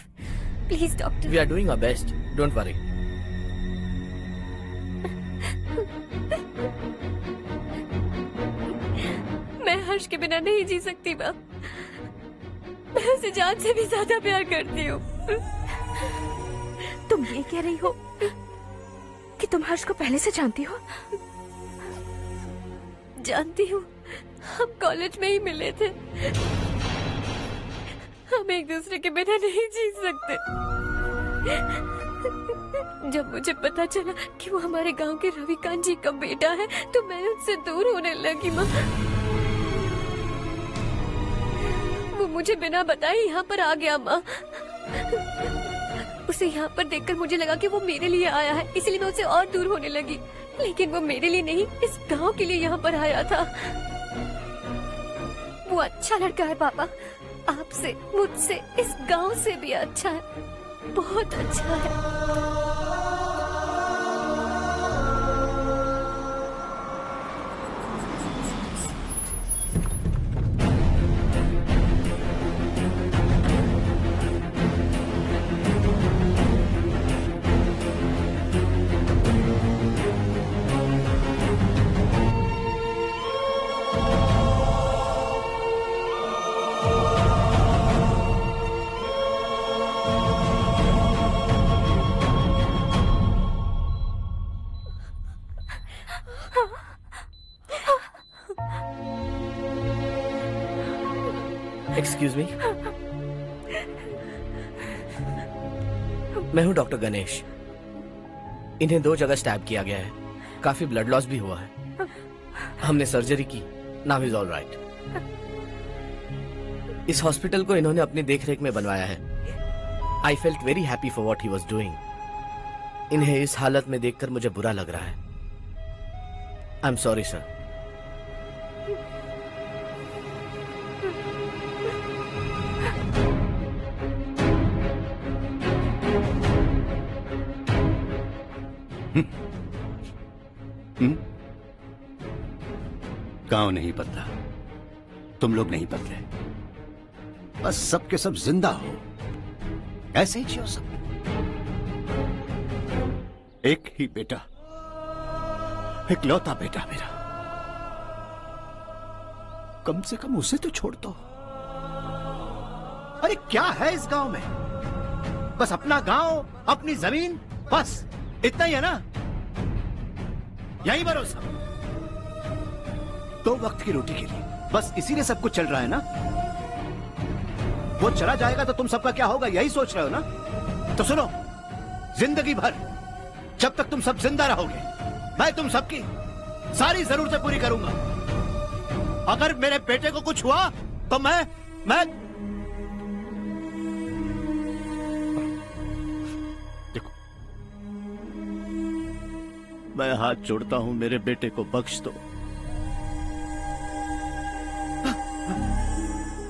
G: please doctor.
N: We are doing our best, don't worry.
G: मैं हर्ष के बिना नहीं जी सकती माँ। मैं उसे जान से भी ज्यादा प्यार करती हूँ। तुम ये कह रही हो कि तुम हर्ष को पहले से जानती हो? जानती हूँ, हम कॉलेज में ही मिले थे। हम एक दूसरे के बिना नहीं जी सकते। जब मुझे पता चला कि वो हमारे गांव के रविकांत जी का बेटा है तो मैं उनसे दूर होने लगी माँ। वो मुझे बिना बताए यहाँ पर आ गया माँ। उसे यहाँ पर देखकर मुझे लगा कि वो मेरे लिए आया है, इसलिए मैं उसे और दूर होने लगी। लेकिन वो मेरे लिए नहीं, इस गांव के लिए यहाँ पर आया था। वो अच्छा लड़का है पापा, आपसे, मुझसे, इस गांव से भी अच्छा है, बहुत अच्छा है।
N: एक्सक्यूज मी, मैं हूं डॉक्टर गणेश। इन्हें 2 जगह स्टैब किया गया है, काफी ब्लड लॉस भी हुआ है। हमने सर्जरी की, नाउ इज ऑल राइट। इस हॉस्पिटल को इन्होंने अपनी देखरेख में बनवाया है। I felt very happy for what he was doing. इन्हें इस हालत में देखकर मुझे बुरा लग रहा है। I am sorry sir.
B: गांव नहीं बदला, तुम लोग नहीं बदले, बस सबके सब जिंदा हो, ऐसे ही जियो सब। एक ही बेटा, इकलौता बेटा मेरा, कम से कम उसे तो छोड़ दो। अरे क्या है इस गांव में? बस अपना गांव, अपनी जमीन, बस इतना ही है ना? यही भरोसा 2 वक्त की रोटी के लिए, बस इसीलिए सब कुछ चल रहा है ना? वो चला जाएगा तो तुम सबका क्या होगा, यही सोच रहे हो ना? तो सुनो, जिंदगी भर जब तक तुम सब जिंदा रहोगे, मैं तुम सबकी सारी जरूरतें पूरी करूंगा। अगर मेरे बेटे को कुछ हुआ तो मैं देखो, मैं हाथ जोड़ता हूं, मेरे बेटे को बख्श दो।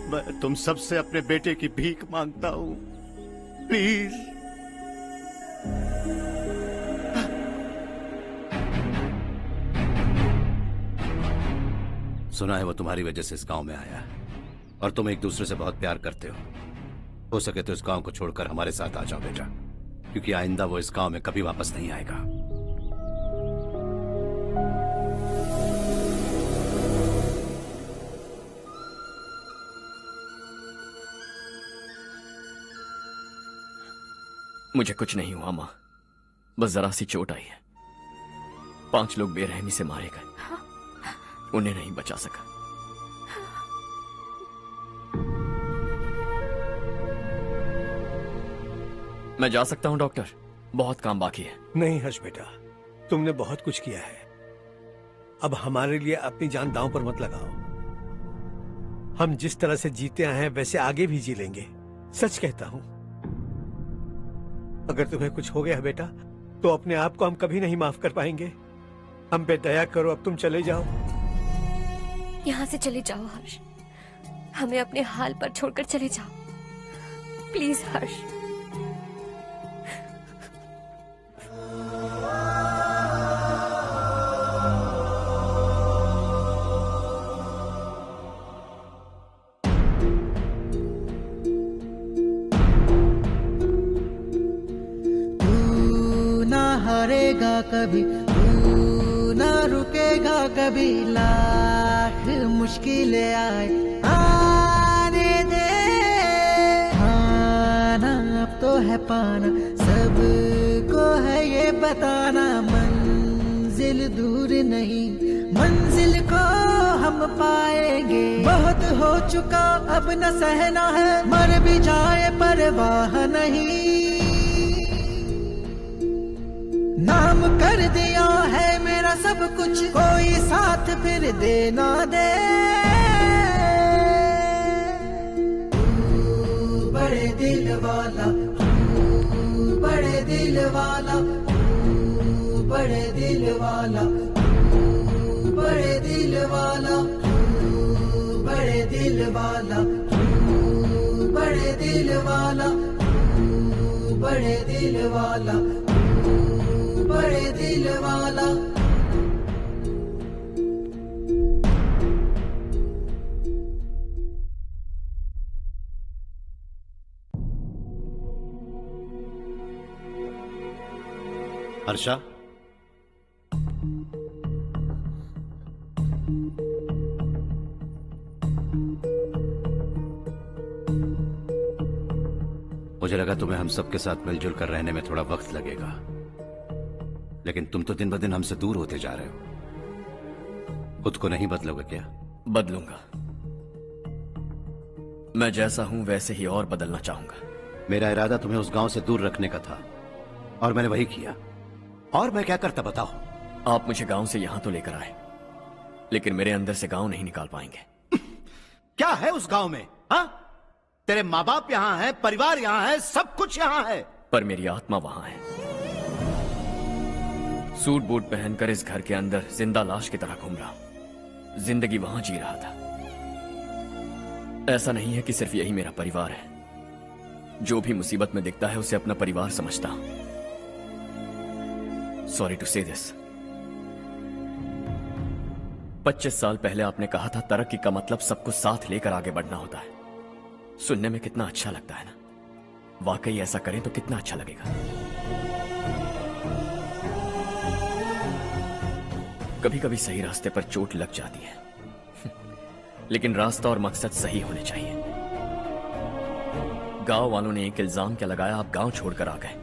B: मैं तुम सबसे अपने बेटे की भीख मांगता हूं, प्लीज। सुना है वो तुम्हारी वजह से इस गांव में आया और तुम एक दूसरे से बहुत प्यार करते हो सके तो इस गांव को छोड़कर हमारे साथ आ जाओ बेटा, क्योंकि आइंदा वो इस गांव में कभी वापस नहीं आएगा।
A: मुझे कुछ नहीं हुआ माँ, बस जरा सी चोट आई है। 5 लोग बेरहमी से मारे गए, उन्हें नहीं बचा सका। मैं जा सकता हूं डॉक्टर, बहुत काम बाकी है।
F: नहीं हर्ष बेटा, तुमने बहुत कुछ किया है, अब हमारे लिए अपनी जान दांव पर मत लगाओ। हम जिस तरह से जीते आए हैं वैसे आगे भी जी लेंगे, सच कहता हूं। अगर तुम्हें कुछ हो गया बेटा तो अपने आप को हम कभी नहीं माफ कर पाएंगे। हम पे दया करो, अब तुम चले जाओ।
T: यहाँ से चले जाओ हर्ष, हमें अपने हाल पर छोड़कर चले जाओ, प्लीज हर्ष।
U: हारेगा कभी, तू ना रुकेगा कभी, लाख मुश्किलें आए आने दे। खाना अब तो है पाना, सबको है ये बताना, मंजिल दूर नहीं, मंजिल को हम पाएंगे। बहुत हो चुका अब न सहना है, मर भी जाए परवाह नहीं। नाम कर दिया है मेरा सब कुछ, कोई साथ फिर देना दे। तू बड़े दिल वाला, तू बड़े दिल वाला, तू बड़े दिल वाला, तू बड़े दिल वाला, तू बड़े दिल वाला, तू बड़े दिल वाला, तू बड़े दिल वाला, बड़े दिल वाला।
B: हर्षा, मुझे लगा तुम्हें हम सबके साथ मिलजुल कर रहने में थोड़ा वक्त लगेगा, लेकिन तुम तो दिन ब दिन हमसे दूर होते जा रहे हो। खुद को नहीं बदलोगे क्या?
A: बदलूंगा, मैं जैसा हूं वैसे ही और बदलना चाहूंगा।
B: मेरा इरादा तुम्हें उस गांव से दूर रखने का था और मैंने वही किया। और मैं क्या करता बताओ?
A: आप मुझे गांव से यहां तो लेकर आए, लेकिन मेरे अंदर से गांव नहीं निकाल पाएंगे।
B: क्या है उस गांव में? हाँ, तेरे माँ बाप यहाँ हैं, परिवार यहाँ है, सब कुछ यहाँ है,
A: पर मेरी आत्मा वहां है। सूट बूट पहनकर इस घर के अंदर जिंदा लाश की तरह घूम रहा हूं, जिंदगी वहां जी रहा था। ऐसा नहीं है कि सिर्फ यही मेरा परिवार है, जो भी मुसीबत में दिखता है उसे अपना परिवार समझता हूं। सॉरी टू से दिस। 25 साल पहले आपने कहा था तरक्की का मतलब सबको साथ लेकर आगे बढ़ना होता है। सुनने में कितना अच्छा लगता है ना? वाकई ऐसा करें तो कितना अच्छा लगेगा। कभी कभी सही रास्ते पर चोट लग जाती है, लेकिन रास्ता और मकसद सही होने चाहिए। गांव वालों ने एक इल्जाम क्या लगाया, आप गांव छोड़कर आ गए,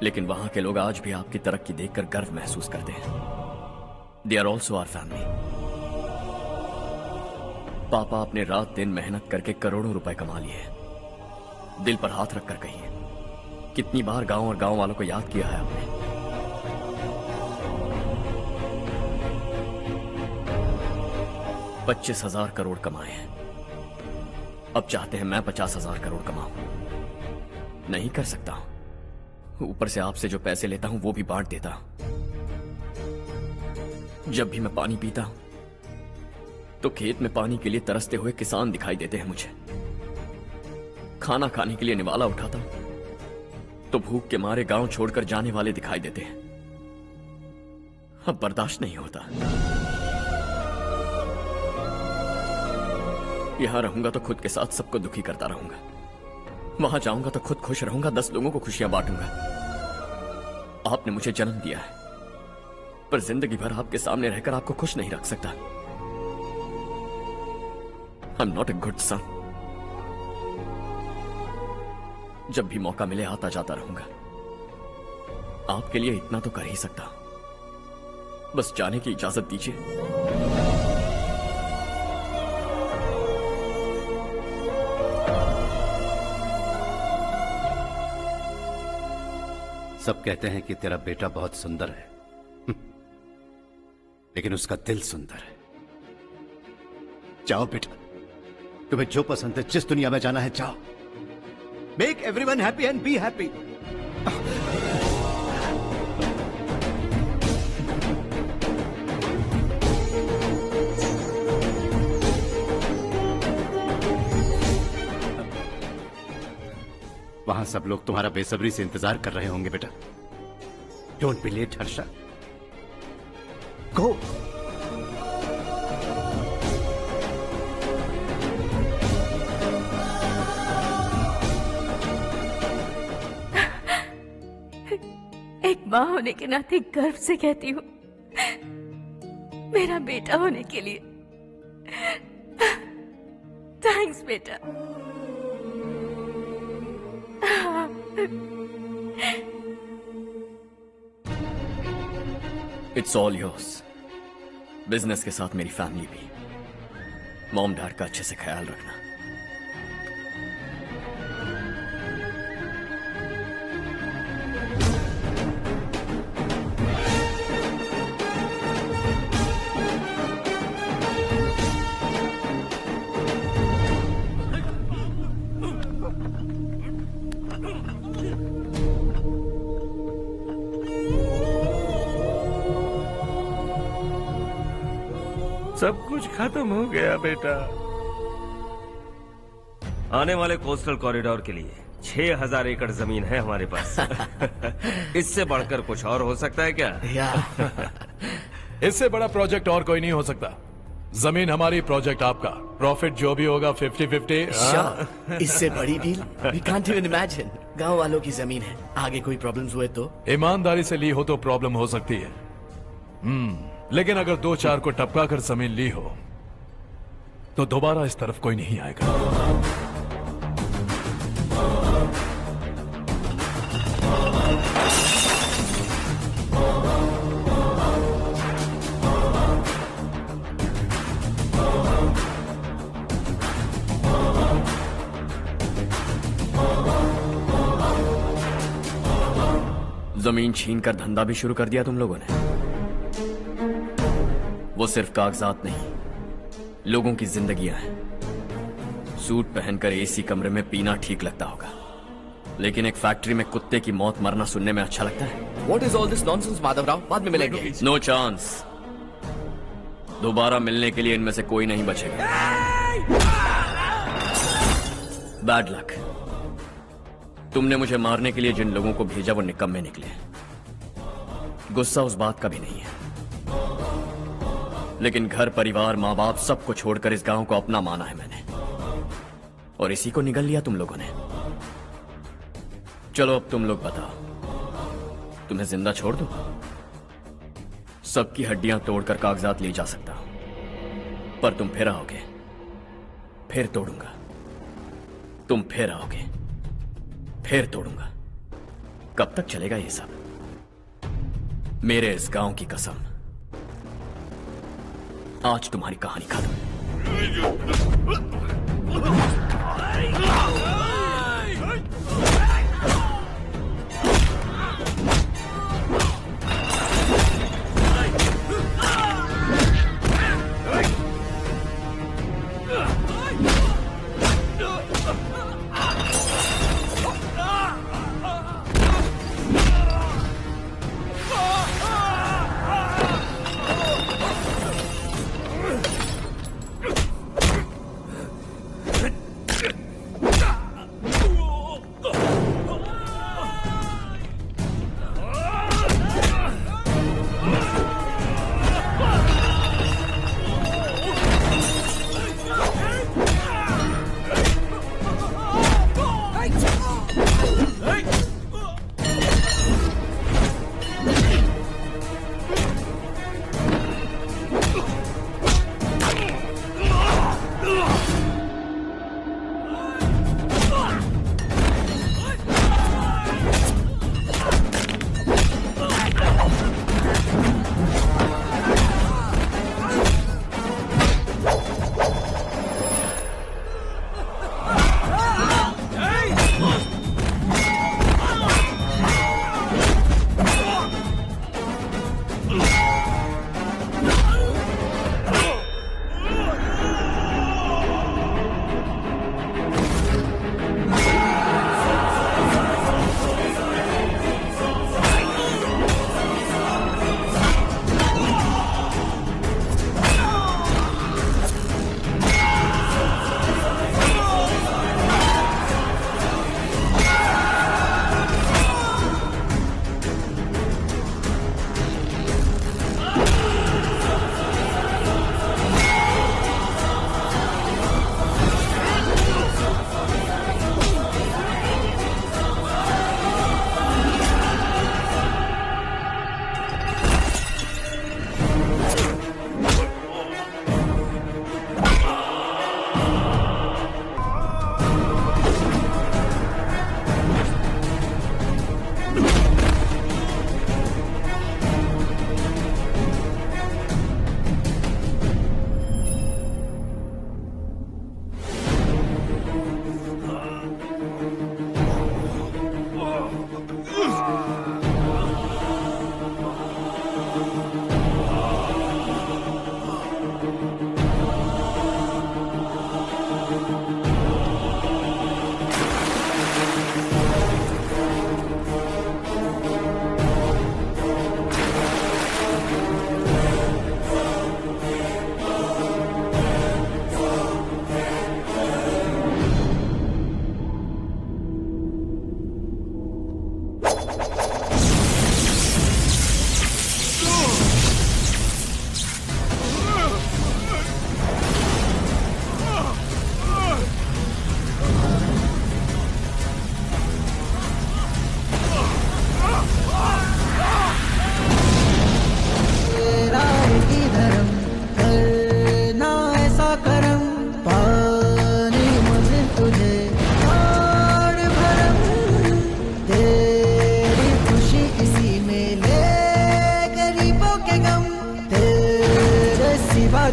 A: लेकिन वहां के लोग आज भी आपकी तरक्की देखकर गर्व महसूस करते हैं। They are also our family. पापा आपने रात दिन मेहनत करके करोड़ों रुपए कमा लिए। दिल पर हाथ रखकर कहिए, कितनी बार गांव और गांव वालों को याद किया है आपने? 25,000 करोड़ कमाए हैं, अब चाहते हैं मैं 50,000 करोड़ कमाऊं। नहीं कर सकता हूं। ऊपर से आपसे जो पैसे लेता हूं वो भी बांट देता हूं। जब भी मैं पानी पीता हूं तो खेत में पानी के लिए तरसते हुए किसान दिखाई देते हैं मुझे। खाना खाने के लिए निवाला उठाता हूं तो भूख के मारे गांव छोड़कर जाने वाले दिखाई देते हैं। अब बर्दाश्त नहीं होता। यहां रहूंगा तो खुद के साथ सबको दुखी करता रहूंगा, वहां जाऊंगा तो खुद खुश रहूंगा, 10 लोगों को खुशियां बांटूंगा। आपने मुझे जन्म दिया है, पर जिंदगी भर आपके सामने रहकर आपको खुश नहीं रख सकता। I am not a good son. जब भी मौका मिले आता जाता रहूंगा। आपके लिए इतना तो कर ही सकता, बस जाने की इजाजत दीजिए।
B: सब कहते हैं कि तेरा बेटा बहुत सुंदर है, लेकिन उसका दिल सुंदर है। जाओ बेटा, तुम्हें जो पसंद है, जिस दुनिया में जाना है जाओ। Make everyone happy and be happy. वहां सब लोग तुम्हारा बेसब्री से इंतजार कर रहे होंगे बेटा। डोंट बी लेट हर्षा, गो।
G: एक माँ होने के नाते गर्व से कहती हूँ, मेरा बेटा होने के लिए थैंक्स बेटा।
A: It's all yours. बिजनेस के साथ मेरी फैमिली भी। मॉम डैड का अच्छे से ख्याल रखना।
R: सब कुछ खत्म हो गया बेटा। आने वाले कोस्टल कॉरिडोर के लिए 6,000 एकड़ जमीन है हमारे पास। इससे बढ़कर कुछ और हो सकता है क्या?
C: इससे बड़ा प्रोजेक्ट और कोई नहीं हो सकता। जमीन हमारी, प्रोजेक्ट आपका। प्रॉफिट जो भी होगा 50-50।
N: इससे बड़ी deal we can't even imagine. गांव वालों की जमीन है, आगे कोई प्रॉब्लम्स हुए तो?
C: ईमानदारी से ली हो तो प्रॉब्लम हो सकती है, लेकिन अगर 2-4 को टपका कर जमीन ली हो तो दोबारा इस तरफ कोई नहीं आएगा।
A: जमीन छीनकर धंधा भी शुरू कर दिया तुम लोगों ने। वो सिर्फ कागजात नहीं, लोगों की जिंदगियां हैं। सूट पहनकर एसी कमरे में पीना ठीक लगता होगा, लेकिन एक फैक्ट्री में कुत्ते की मौत मरना सुनने में अच्छा लगता है।
N: What is all this nonsense, Madhavrao? बाद में मिलेंगे।
A: No chance. दोबारा मिलने के लिए इनमें से कोई नहीं बचेगा। Bad luck. तुमने मुझे मारने के लिए जिन लोगों को भेजा वो निकम्मे निकले। गुस्सा उस बात का भी नहीं है, लेकिन घर परिवार माँ बाप सबको छोड़कर इस गांव को अपना माना है मैंने, और इसी को निगल लिया तुम लोगों ने। चलो अब तुम लोग बताओ, तुम्हें जिंदा छोड़ दूं? सबकी हड्डियां तोड़कर कागजात ले जा सकता हूं, पर तुम फिर आओगे, फिर तोड़ूंगा, तुम फिर आओगे। फिर तोड़ूंगा। कब तक चलेगा ये सब? मेरे इस गांव की कसम, आज तुम्हारी कहानी खत्म।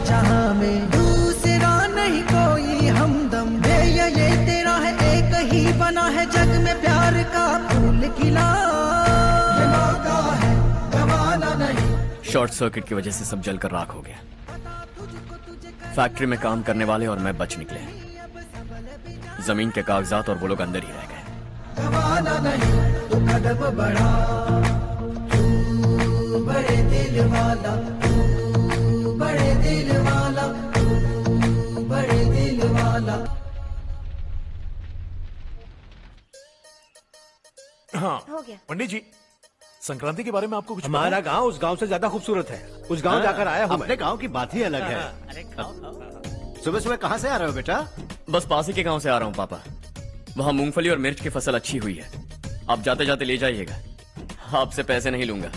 U: जहां में दूसरा नहीं कोई हमदम, ये तेरा है एक ही बना है जग में प्यार का फूल खिला, ये मौका है गवाना नहीं।
A: शॉर्ट सर्किट की वजह से सब जलकर राख हो गया। फैक्ट्री में काम करने वाले और मैं बच निकले। जमीन के कागजात और वो लोग अंदर ही रह गए।
U: गवाना नहीं तो कदम बढ़ा, तू बड़े दिल वाला, तू बड़े दिल वाला, तू बड़े दिल वाला।
C: हाँ
G: हो गया।
C: पंडित जी, संक्रांति के बारे में आपको कुछ
F: हमारा गांव उस गांव से ज्यादा खूबसूरत है। उस गांव जाकर आया हूँ।
B: अपने गांव की बात ही अलग है।
A: अरे
B: सुबह सुबह कहाँ से आ रहे हो बेटा?
A: बस पास ही के गांव से आ रहा हूँ पापा। वहाँ मूंगफली और मिर्च की फसल अच्छी हुई है। आप जाते जाते ले जाइएगा, आपसे पैसे नहीं लूंगा।